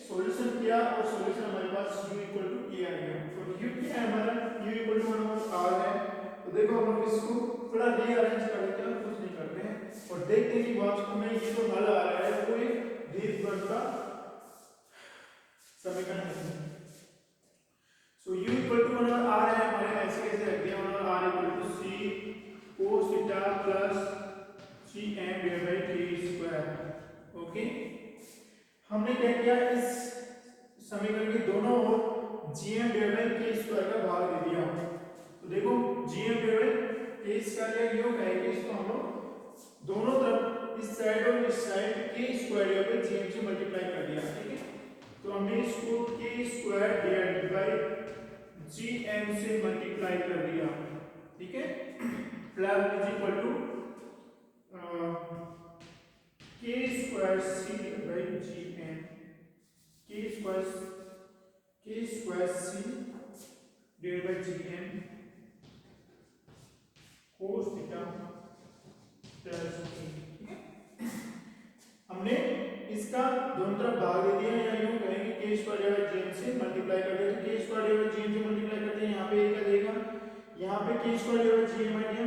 सॉल्यूशन किया और सॉल्यूशन हमारे पास u इक्वल टू a आ गया। तो u क्या है हमारा, u इक्वल टू r है। तो देखो हम लोग इसको थोड़ा रीअरेंज कर देते हैं, कुछ नहीं करते हैं और देखते हैं कि वास्तव में ये जो हल आ रहा है वो एक दीर्घवृत्त का समीकरण है। So u equal to r है हमारे, ऐसे कैसे रख दिया r equal to c cos theta plus gm/k²। Okay, हमने क्या किया, इस समीकरण के दोनों ओर gm/k² का भाग दे दिया। तो देखो gm/k² या योग है कि इसको हम लोग दोनों तरफ इस साइड और इस साइड k² gm से मल्टीप्लाई कर दिया। ठीक है, तो हमने इसको k² डिवाइडेड बाय gm से मल्टीप्लाई कर दिया। ठीक है, plus is equal to k² c by gm, k² c divided by gm cos theta plus k। हमने इसका दोनों तरफ भाग दे दिया, या यूं कहेंगे k² डिवाइडेड gm से मल्टीप्लाई कर दिया। तो k² डिवाइडेड gm से मल्टीप्लाई करते हैं, यहाँ पे एक का देगा, यहाँ पे k² डिवाइडेड gm आ गया,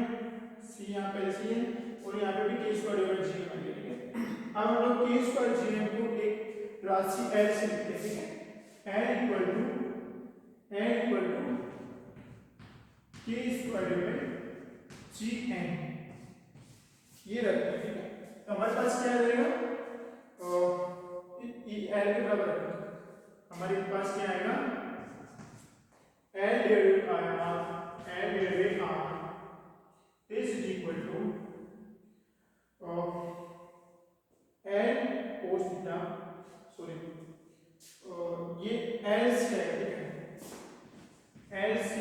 c यहाँ पे c है और यहाँ पे भी k² डिवाइडेड gm आ गया। ठीक है, अब हम लोग k² gm को एक राशि l से लिखते हैं। ठीक है, l equal to k² divided gm ये रखते हैं। ठीक है, तो हमारे पास क्या आ जाएगा, l के बराबर हमारे पास क्या आएगा, l divided r is equal to l cos theta, sorry ये l से है। ठीक है, l c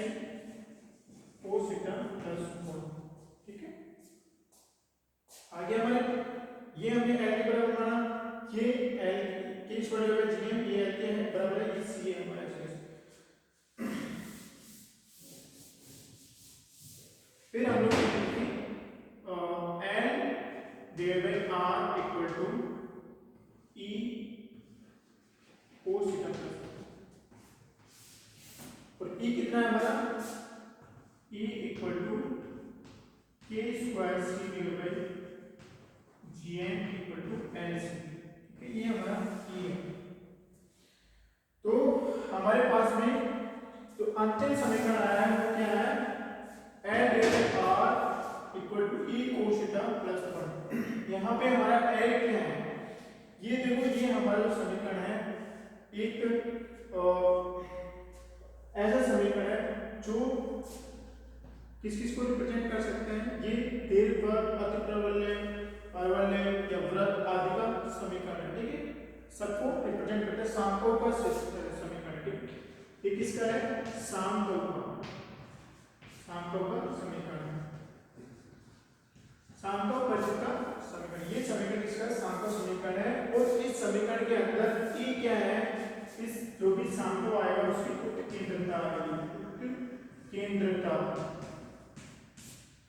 cos theta plus 1। ठीक है, आगे हमारे ये हमने l के बराबर माना, ये l k² डिवाइडेड gm ये l के बराबर है, ये c है हमारा। फिर हम लोग लिखेंगे l divided by r equal to e cos theta plus, और e कितना है हमारा, e equal to k² c divided by gm equal to l c। ये हमारा e है। तो हमारे पास में जो अंतिम समीकरण आया है वो क्या है, l divided r equal to e cos theta plus 1। यहाँ पे हमारा l क्या है, ये देखो ये हमारा जो समीकरण है एक ऐसा समीकरण है जो किस किस को रिप्रेजेंट कर सकते हैं, ये दीर्घवृत्त, अतिप्रवलय, परवलय या वृत्त आदि का समीकरण है। ठीक है, सबको रिप्रेजेंट करते हैं, सांकों का समीकरण। ठीक है, ये किसका है, सांकों का समीकरण, सांकों परिचित का समीकरण। ये समीकरण किसका, सांकों समीकरण है। और इस समीकरण के अंदर e क्या है, इस जो भी सांकों आएगा उसकी उत्केंद्रता आएगी, उत्केंद्रता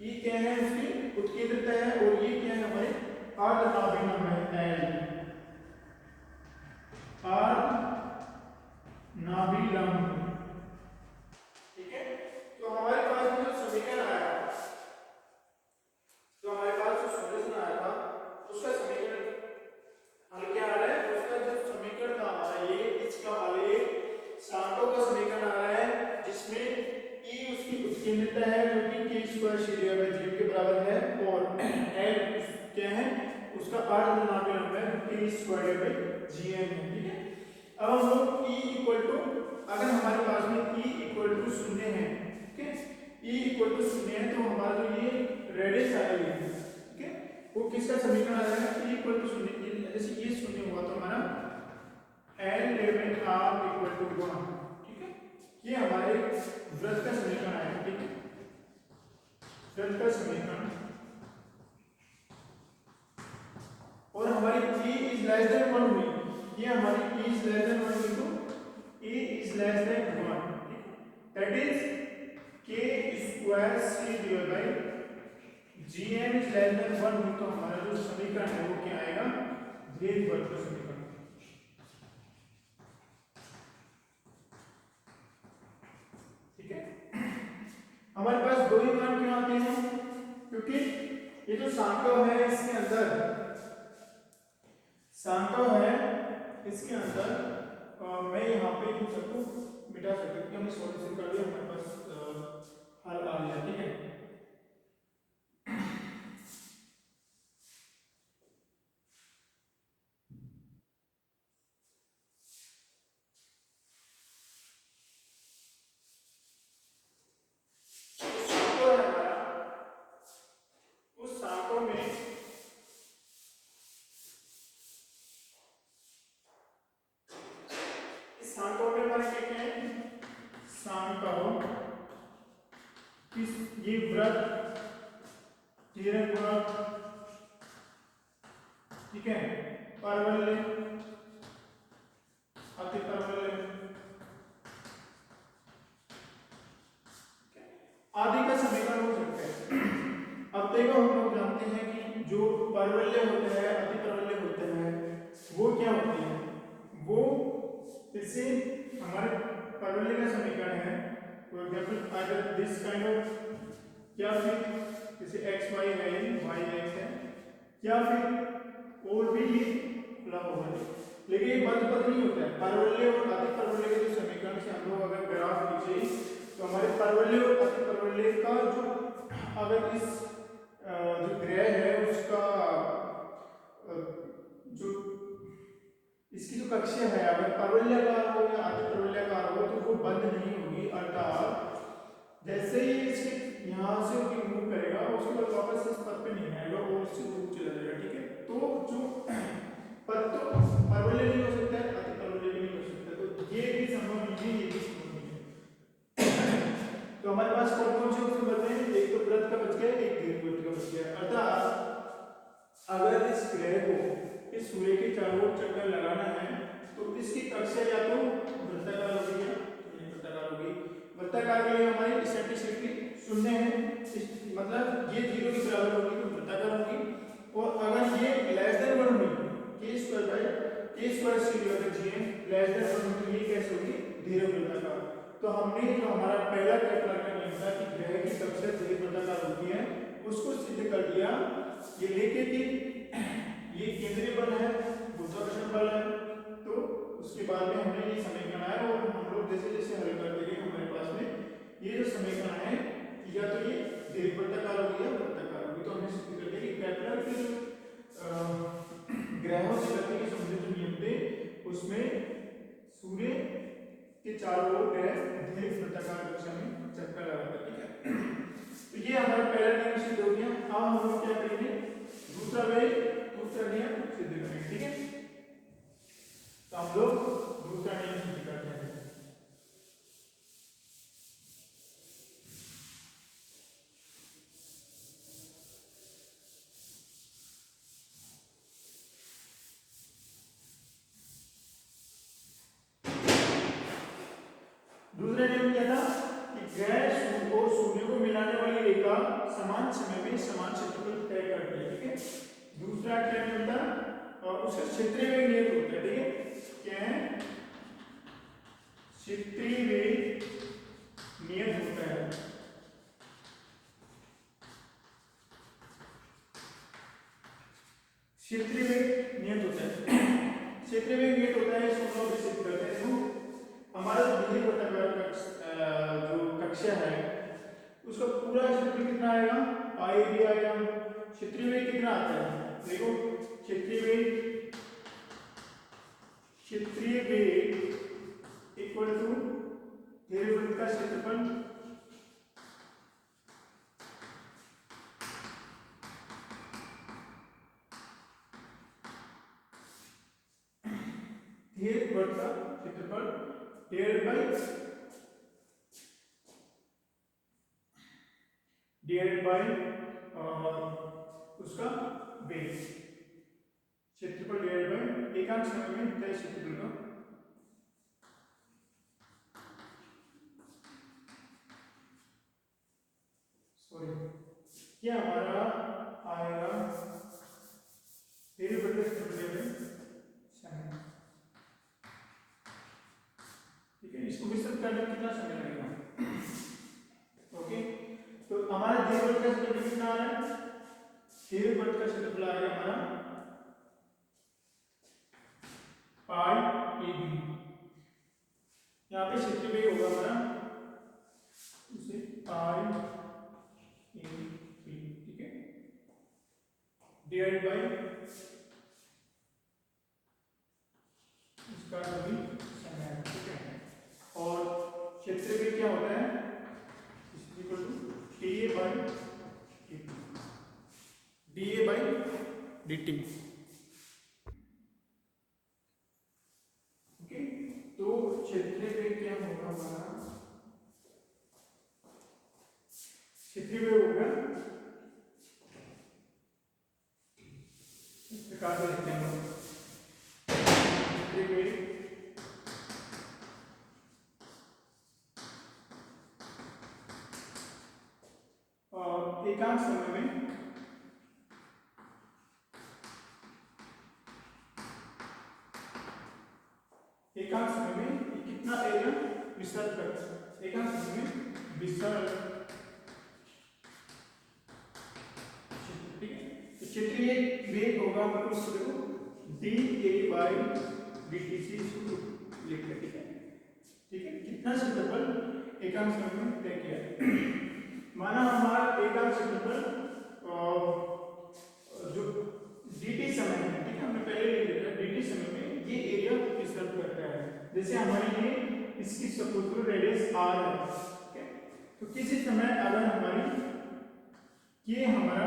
e क्या है, उसकी उत्केंद्रता है। और ये क्या है, हमारे अर्धनाभिनम है, अर्धनाभिलंब। ठीक है, तो हमारे पास जो समीकरण आया, तो हमारे पास जो सॉल्यूशन आया था उसका समीकरण हल क्या आ रहा है, उसका जो समीकरण था हमारा ये स्क्वायर सी डिवाइड बाई जी के बराबर है और एल क्या है उसका अर्धनामी लंब है T square by G M है, ठीक है। अब हम लोग E इक्वल टू, अगर हमारे पास में E इक्वल टू 0 है, ठीक है, E इक्वल टू 0 है तो हमारा जो ये रेडियस आएगी, ठीक है, वो किसका समीकरण आ जाएगा, E इक्वल टू 0, जैसे ये 0 हुआ तो हमारा L divide R equal to 1, ठीक है, ये हमारे वृत्त का समीकरण आएगा, ठीक है, वृत्त का समीकरण। और हमारी E इज लेस देन 1 हुई, ये हमारी E इज लेस देन 1 हुई तो E इज लेस देन 1, ठीक है, that is K square C divide by GM is less than 1 हुई तो हमारा जो समीकरण है वो क्या आएगा, दीर्घवृत्त का समीकरण, ठीक है। हमारे पास दो ही मान क्यों आते हैं, क्योंकि ये जो सांकव है इसके अंदर, सांकव है इसके अंदर मैं यहाँ पे इन सबको मिटा सकता हूँ, हमने सॉल्यूशन कर लिया, हमारे पास हल आ गया, ठीक है। उस सांकव में सांकव में हमारे क्या क्या है, सांकव इस ये वृत्त, दीर्घवृत्त, ठीक है, परवलय, अतिपरवलय आदि का समीकरण हो सकता है। अब देखो हम लोग जानते हैं कि जो परवलय होते हैं, अतिपरवलय होते हैं, वो क्या होती है, वो इससे हमारे परवलय का समीकरण है फॉर एग्जांपल अगर दिस काइंड ऑफ, या फिर जैसे x y है, y x है, या फिर और भी खुला होगा, लेकिन ये बंद पद नहीं होता है। परवलय और अतिपरवलय के जो समीकरण से हम लोग अगर ग्राफ खींचे तो हमारे परवलय और अतिपरवलय का जो अगर इस जो ग्रह है उसका जो इसकी जो कक्षा है अगर परवलयाकार हो या अतिपरवलयाकार हो तो वो बंद नहीं होगी, अर्थात जैसे ही इसके यहाँ से मूव करेगा उसके बाद वापस इस पद पे नहीं आएगा और इससे दूर चला जाएगा, ठीक है। तो जो पद तो परवलय नहीं हो सकता है, अतिपरवलय भी नहीं हो सकता, तो ये भी संभव नहीं है, ये भी संभव नहीं है। तो हमारे पास कौन से उत्तर बचे हैं, एक तो वृत्त का बच गया, एक दीर्घवृत्त का बच गया, अर्थात अगर इस ग्रह को इस सूर्य के चारों ओर चक्कर लगाना है तो इसकी कक्षा या तो वृत्ताकार होगी या वृत्ताकार होगी। वृत्ताकार के लिए हमारी इसेंट्रिसिटी 0 है, मतलब ये 0 के बराबर होगी तो वृत्ताकार होगी, और अगर ये लेस देन 1 होगी k square by k square c divide by gm less than 1 होगी, ये कैसे होगी, दीर्घवृत्ताकार। तो हमने जो हमारा पहला कैलकुलेट का नियम था कि ग्रह की कक्षा दीर्घवृत्ताकार होती है उसको सिद्ध कर दिया, ये लेके कि ये केंद्रीय बल है, गुरुत्वाकर्षण बल है, तो उसके बाद में हमने ये समीकरण आया और हम लोग जैसे जैसे हल करते गए हमारे पास में ये जो समीकरण है या तो ये दीर्घवृत्ताकार होगी या वृत्ताकार होगी, तो हमने सिद्ध कर दिया कि केपलर के जो ग्रहों से गति के संबंधित नियम थे उसमें सूर्य के चारों ओर ग्रह दीर्घवृत्ताकार कक्षा में चक्कर लगाता, ठीक है। तो ये हमारा पहला नियम सिद्ध हो गया। अब हम लोग क्या करेंगे, दूसरा नियम सिद्ध करेंगे, ठीक है। तो हम लोग दूसरा नियम सिद्ध करते हैं। दूसरा नियम क्या था कि ग्रह और सूर्य को मिलाने वाली रेखा समान समय में समान क्षेत्रफल तय करती है, ठीक है। दूसरा क्या नियम था, उसका क्षेत्रीय वेग नियत होता है, ठीक है। क्या है, क्षेत्रीय वेग नियत होता है। क्षेत्रीय वेग नियत होता है, क्षेत्रीय वेग नियत होता है, इसको हम लोग सिद्ध करते हैं। हमारा जो दीर्घवृत्ताकार जो कक्षा है उसका पूरा क्षेत्र कितना आएगा, पाई भी आएगा। क्षेत्रीय वेग कितना आता है, देखो क्षेत्रीय वेग इक्वल टू घेरे वृत्त का क्षेत्रफल घेरे वृत्त का क्षेत्रफल डिवाइडेड बाय उसका बेस, क्षेत्रफल डिवाइडेड बाय एकांश समय में तय क्षेत्रफल का। सॉरी, क्या हमारा आएगा घेरे वृत्त का क्षेत्रफल समय, ठीक है। इसको विस्तृत करने में कितना समय लगेगा, ओके। तो हमारा घेरे वृत्त का क्षेत्रफल कितना आ रहा है, घेरे वृत्त का क्षेत्रफल आ रहा है हमारा पाई ए बी। यहाँ पे क्षेत्रीय वेग होगा हमारा उसे पाई ए बी, ठीक है, डिवाइड बाय इसका जो भी समय, ठीक है। और क्षेत्रीय वेग क्या होता है, equal to dA by dt, dA by dt, okay. तो क्षेत्रीय वेग क्या होगा हमारा, क्षेत्रीय वेग होगा इस प्रकार से लिखते हैं हम, क्षेत्रीय वेग एकांश समय में कितना एरिया विस्तार करता है, एकांश समय में विस्तार, ठीक है। तो क्षेत्रीय वेग होगा मतलब उसको देखो dA बाय dt से इसको लिख लेते हैं, ठीक है। कितना क्षेत्रफल एकांश समय में तय किया है, माना हमारा एकांश क्षेत्रफल जो dt समय है, ठीक है, हमने पहले लिख लिया dt समय में ये एरिया विस्तृत करता है। जैसे हमारी ये इसकी सपोज रेडियस r है, ठीक है। तो किसी समय अगर हमारी ये हमारा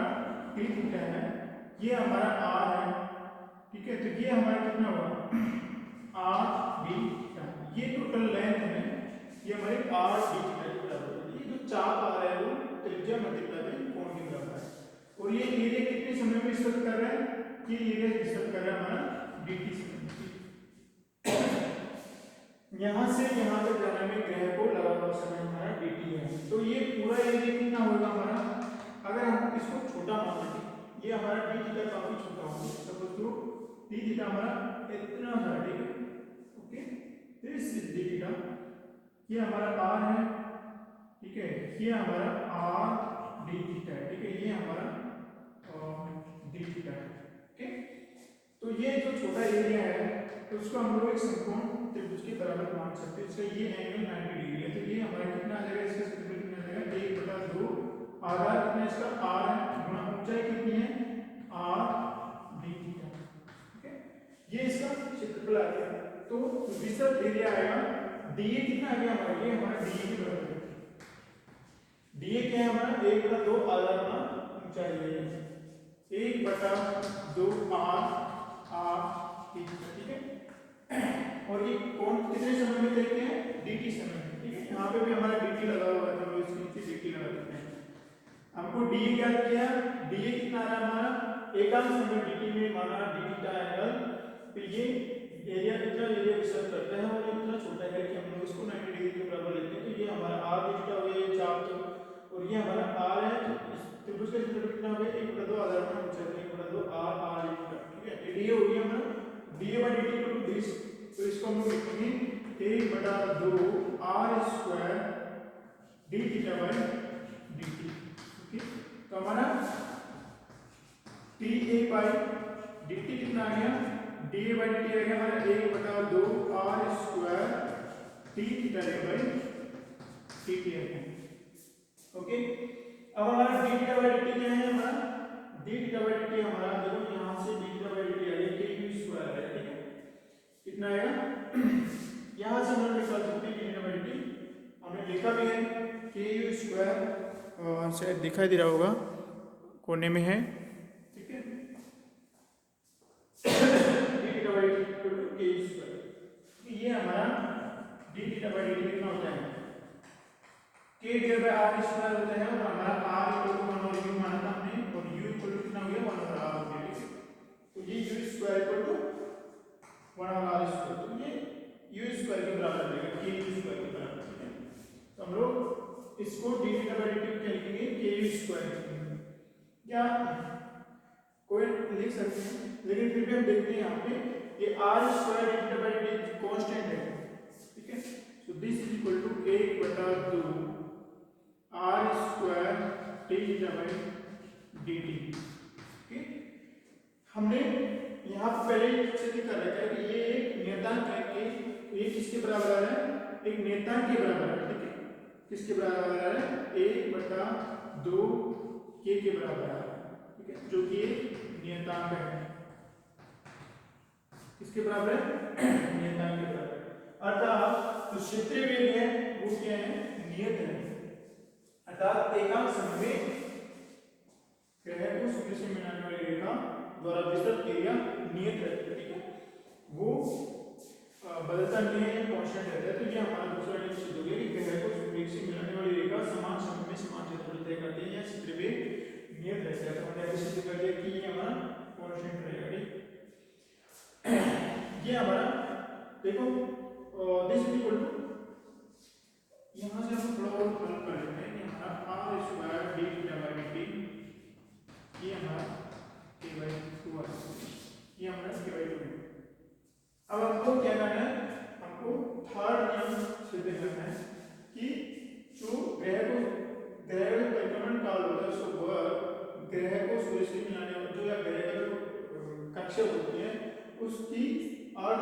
d थीटा है, ये हमारा r है, ठीक है, तो ये हमारा कितना होगा r d थीटा, ये टोटल लेंथ है, ये हमारी r d थीटा के बराबर है। ये जो चाप आ रहा है वो त्रिज्या मल्टीप्लाई बाय कोण के बराबर है। और ये एरिया कितने समय में विस्तृत कर रहा है, ये एरिया विस्तृत कर रहा है हमारा dt समय। यहाँ से यहाँ तक जाने में ग्रह को लगा हुआ समय हमारा dt है। तो ये पूरा एरिया कितना होगा हमारा, अगर हम इसको छोटा मान लें, ये हमारा d थीटा काफी छोटा होगा, सपोज करो d थीटा हमारा इतना था, ठीक है, ओके। तो इस d थीटा ये हमारा r है, ठीक है, ये हमारा r d थीटा है, ठीक है, ये हमारा d थीटा है, ओके। तो ये जो छोटा एरिया है तो उसको हम लोग एक समकोण त्रिभुज के बराबर मान सकते हैं। इसका ये एंगल 90 डिग्री है, तो ये हमारा कितना आ जाएगा, इसका क्षेत्रफल कितना आ जाएगा 1/2, आधार कितना इसका r है, गुणा ऊंचाई कितनी है r d थीटा, ठीक है। ये इसका क्षेत्रफल आ गया। तो विस्तृत एरिया आएगा dA कितना आ गया हमारा, ये हमारा dA के बराबर है। dA क्या है हमारा 1/2 आधार गुणा ऊंचाई है, 1/2 r d थीटा, ठीक है। और ये कोण कितने समय में तय किया है, dt समय में, ठीक है। यहाँ पे भी हमारा dt लगा हुआ है, तो इसके नीचे dt लगा देते हैं। हमको dA ज्ञात किया, dA कितना आ रहा है हमारा एकांश समय dt में माना d थीटा एंगल, तो ये एरिया कितना एरिया विस्तृत करता है और इतना छोटा है कि हम लोग इसको 90 डिग्री के बराबर लेते हैं। तो ये हमारा r d थीटा हो गया, ये चाप, तो और ये हमारा r है, तो इस त्रिभुज का क्षेत्रफल कितना हो गया 1/2 आधार गुणा ऊंचाई 1/2 r d थीटा, ठीक है। dA हो गया हमारा dA by dt equal to this, तो इसको हम लोग लिखेंगे 1/2 r square d theta by dt, okay. तो हमारा dA बाय dt कितना आ गया, dA बाय dt आ गया हमारा 1/2 r square d theta by dt आ गया, ओके, अब हमारा D theta by D t क्या है, हमारा D theta by D t हमारा, देखो यहाँ से d theta by D t आ गया के यू स्क्वायर है, ठीक है, कितना आएगा यहाँ से हम लोग निकाल सकते हैं D theta by D t, हमने लिखा भी है के यू स्क्वायर, शायद दिखाई दे रहा होगा कोने में है, ठीक है, D theta by D T equal to K U square, ये हमारा D theta by D T कितना होता है के डिवाइड बाय आर स्क्वायर होता है, और हमारा आर इक्वल टू 1 और यू माना था हमने, और यू इक्वल टू कितना हो गया 1 और आर हो गया, ठीक है, तो ये यू स्क्वायर इक्वल टू 1 और आर स्क्वायर, तो ये यू स्क्वायर के बराबर रहेगा, के यू स्क्वायर के बराबर, ठीक है, तो हम लोग इसको D theta by D t क्या लिखेंगे, के यू स्क्वायर, या कोई लिख सकते हैं, लेकिन फिर भी हम देखते हैं यहाँ पे ये R square D theta by D T constant है, ठीक है, so this is equal to 1/2 R square D theta by D T, ठीक, हमने यहाँ पर पहले सिद्ध कर रखा है कि ये एक नियतांक है, कि ये किसके बराबर है, एक नियतांक के बराबर है, ठीक है, किसके बराबर है 1/2 के बराबर है, ठीक है, जो कि एक नियतांक है, किसके बराबर है नियतांक के बराबर, अर्थात जो क्षेत्रीय वेग है वो क्या है, नियत है, अर्थात एकांक समय में ग्रह को सूर्य से मिलाने वाली रेखा द्वारा विस्तृत एरिया नियत रहता है, ठीक है, वो बदलता नहीं है या कांस्टेंट रहता है, तो ये हमारा दूसरा नियम सिद्ध हो गया कि ग्रह को सूर्य से मिलाने वाली रेखा समान समय में समान क्षेत्रफल तय करती है या क्षेत्रीय वेग नियत रहता है, तो हमने अभी सिद्ध कर दिया कि ये हमारा कांस्टेंट रहेगा, ठीक, ये हमारा देखो दिस इज इक्वल टू, यहाँ से हम थोड़ा और हल कर लेते हैं कि हमारा R square D theta by D T, ये हमारा के बाई 2 है, ये हमारा के बाई 2 है, अब हमको क्या करना है, हमको थर्ड नियम सिद्ध करना है कि जो ग्रह का परिक्रमण काल होता है, उसको वह ग्रह को सूर्य से मिलाने वाला जो, या ग्रह का जो कक्षा होती है उसकी अर्ध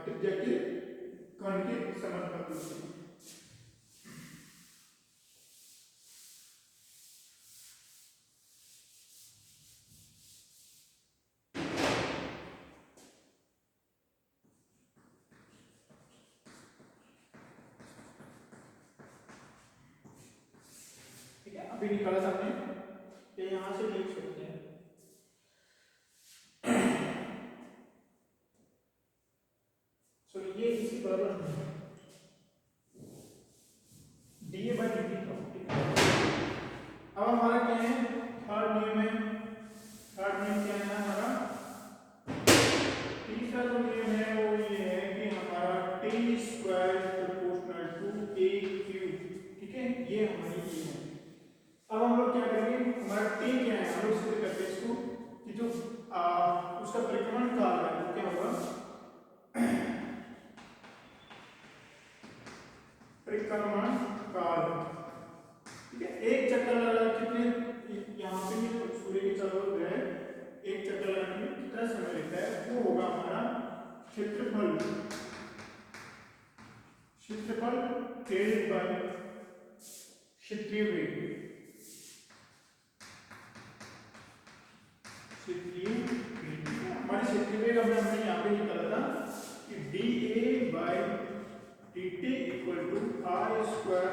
त्रिज्या के कण के समानुपाती होती है, ठीक है, अभी निकाला था हमने, ये यहाँ से लिख सकते हैं, सो ये इसी बराबर है D A by D t का, ठीक है, अब हमारा क्या है थर्ड नियम है, थर्ड नियम क्या है हमारा, तीसरा जो नियम है वो ये है कि हमारा T square proportional to A cube, ठीक है, ये हमारी ये है, अब हम लोग क्या करेंगे, हमारा टी क्या है, हम लोग सिद्ध करते हैं इसको कि जो उसका परिक्रमण काल है वो क्या होगा, परिक्रमण काल, ठीक है, एक चक्कर लगा कितने, यहाँ पे भी सूर्य के चारों ओर ग्रह एक चक्कर लगाने में कितना समय लेता है, वो होगा हमारा क्षेत्रफल, क्षेत्रफल प्रेरित बाय क्षेत्रीय वेग, क्षेत्रीय वेग, हमारे क्षेत्रीय वेग हमने यहाँ पे निकाला था कि D A by D T equal to R square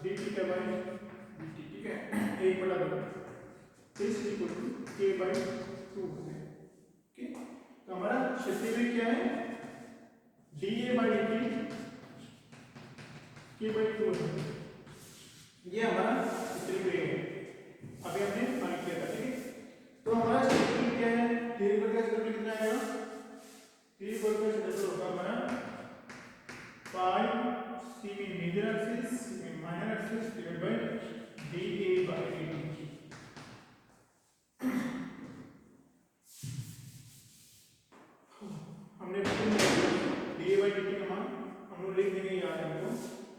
D theta by D T, ठीक है, 1/2 this equal to K by 2 है, ओके, तो हमारा क्षेत्रीय वेग क्या है D A by D T K by 2 है, ये हमारा क्षेत्रीय वेग है, अभी हमने मान किया था, ठीक है, तो हमारा क्षेत्रीय वेग क्या है, धीरे वर्ग का क्षेत्रफल कितना आएगा, धीरे वर्ग का क्षेत्रफल होगा हमारा पाई सी में मेजर एक्सिस, सी में minor axis divide by d A by D t, हमने d A by D t का मान हम लोग लिख देंगे, याद है हमको,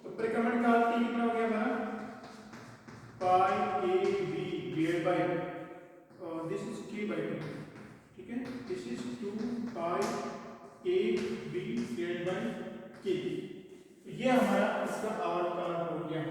तो परिक्रमण काल टी कितना हो गया हमारा pi A B divide by, और दिस इज के बाई 2, ठीक है, this is 2 pi A B divide by K, ये हमारा इसका आवर्त काल हो गया,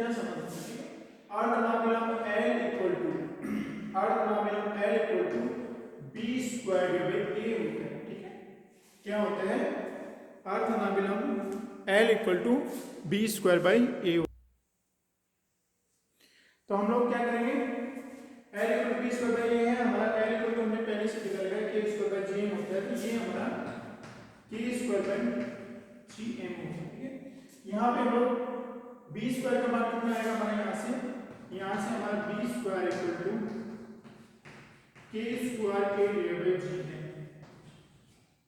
क्या समझना है, ठीक है। अर्धनाभिलंब L equal to b square divide a होता है, ठीक है। क्या होता है, अर्धनाभिलंब L equal to b square by a. तो हम लोग क्या करेंगे, L equal to b square by a है हमारा, L इक्वल टू हमने पहले से निकाला है के स्क्वायर बाई जी एम होता है, तो ये हमारा के स्क्वायर बाई जी एम होता है, ठीक है। यहाँ पे हम लोग बी स्क्वायर का मान कितना आएगा हमारे यहाँ से हमारा बी स्क्वायर इक्वल टू के स्क्वायर के डिवाइड जी है,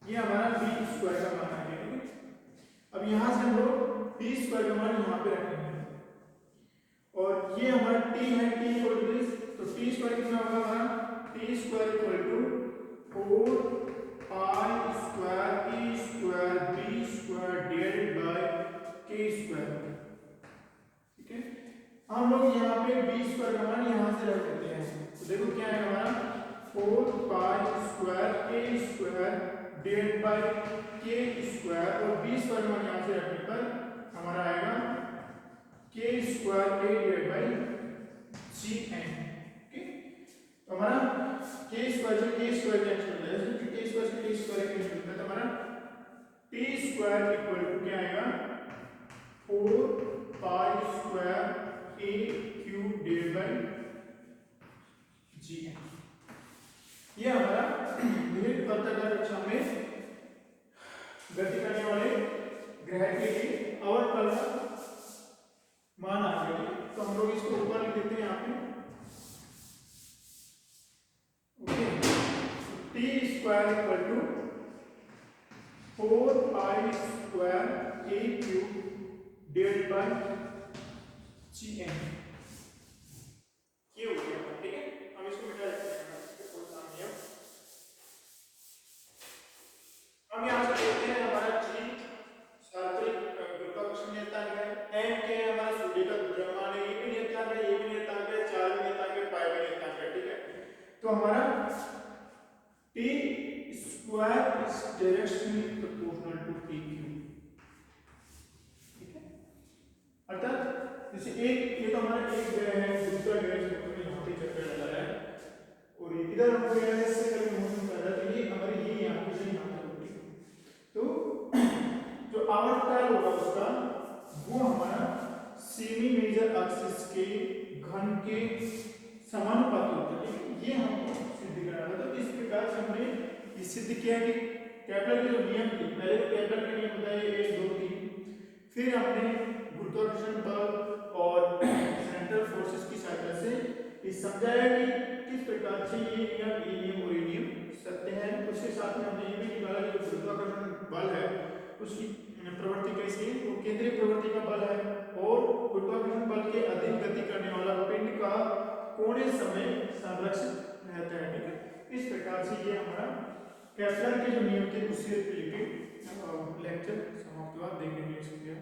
ये हमारा बी स्क्वायर का मान आ गया, ठीक है। अब यहाँ से हम लोग बी स्क्वायर का मान यहाँ पे रखेंगे और ये हमारा टी है, टी इक्वल टू दिस, तो टी स्क्वायर कितना होगा हमारा, T square equal to 4 pi square A square B square divided by K square, ठीक है। हम लोग यहाँ पे बी स्क्वायर का मान यहाँ से रख देते हैं, तो देखो क्या है हमारा 4 pi square A square divided by K square, और बी स्क्वायर मान यहाँ से रखने पर हमारा आएगा K square A divided by G N, ठीक। तो हमारा के स्क्वायर से के स्क्वायर कैंसिल होता है, इसलिए के स्क्वायर से के स्क्वायर कैंसिल होता है, तो हमारा टी स्क्वायर इक्वल टू क्या आएगा 4 pi square A cube divided by G N. ये हमारा विद्युत वर्तक कक्षा में गति करने वाले ग्रह के लिए अवकल मान आ गया, तो हम लोग इसको ऊपर लिख देते हैं यहाँ पे, okay. T square equal to 4 pi square A cube divided by G N, ये हो गया, ठीक है। हम इसको मिटा देते हैं, हम यहाँ से देखते हैं हमारा जी सार्वत्रिक गुरुत्वाकर्षण नियतांक है, एम के हमारा सूर्य का द्रव्यमान है, ये भी नियतांक है, ये भी नियतांक है, चार भी नियतांक है, पाई भी नियतांक है, ठीक है। तो हमारा T square is directly proportional to T cube, ठीक है। अर्थात जैसे एक ये तो हमारा एक ग्रह है, दूसरा ग्रह जो यहाँ पे चक्कर लगा रहा है और इधर हम ग्रह से कभी मोशन कर रहा है, तो ये हमारे ये यहाँ पे से यहाँ तक, तो जो आवर्तकाल होगा उसका वो हमारा सेमी मेजर एक्सिस के घन के समानुपाती होता है, ये हमको सिद्ध करना था। तो इस प्रकार से हमने ये सिद्ध किया कि केपलर के जो नियम थे, पहले तो केपलर के नियम बताए 1 2 3, फिर हमने गुरुत्वाकर्षण बल और सेंट्रल फोर्सेस की सहायता से ये समझाया कि किस प्रकार से ये नियम और ये नियम सत्य है। उसके साथ में हमने ये भी निकाला कि जो गुरुत्वाकर्षण बल है उसकी प्रवृत्ति कैसी है, वो केंद्रीय प्रवृत्ति का बल है और गुरुत्वाकर्षण बल के अधिक गति करने वाला पिंड का कोणीय समय संरक्षित रहता है, ठीक है। इस प्रकार से ये हमारा केपलर के जो नियम थे उससे रिलेटेड लेक्चर समाप्त हुआ। देखने के लिए शुक्रिया।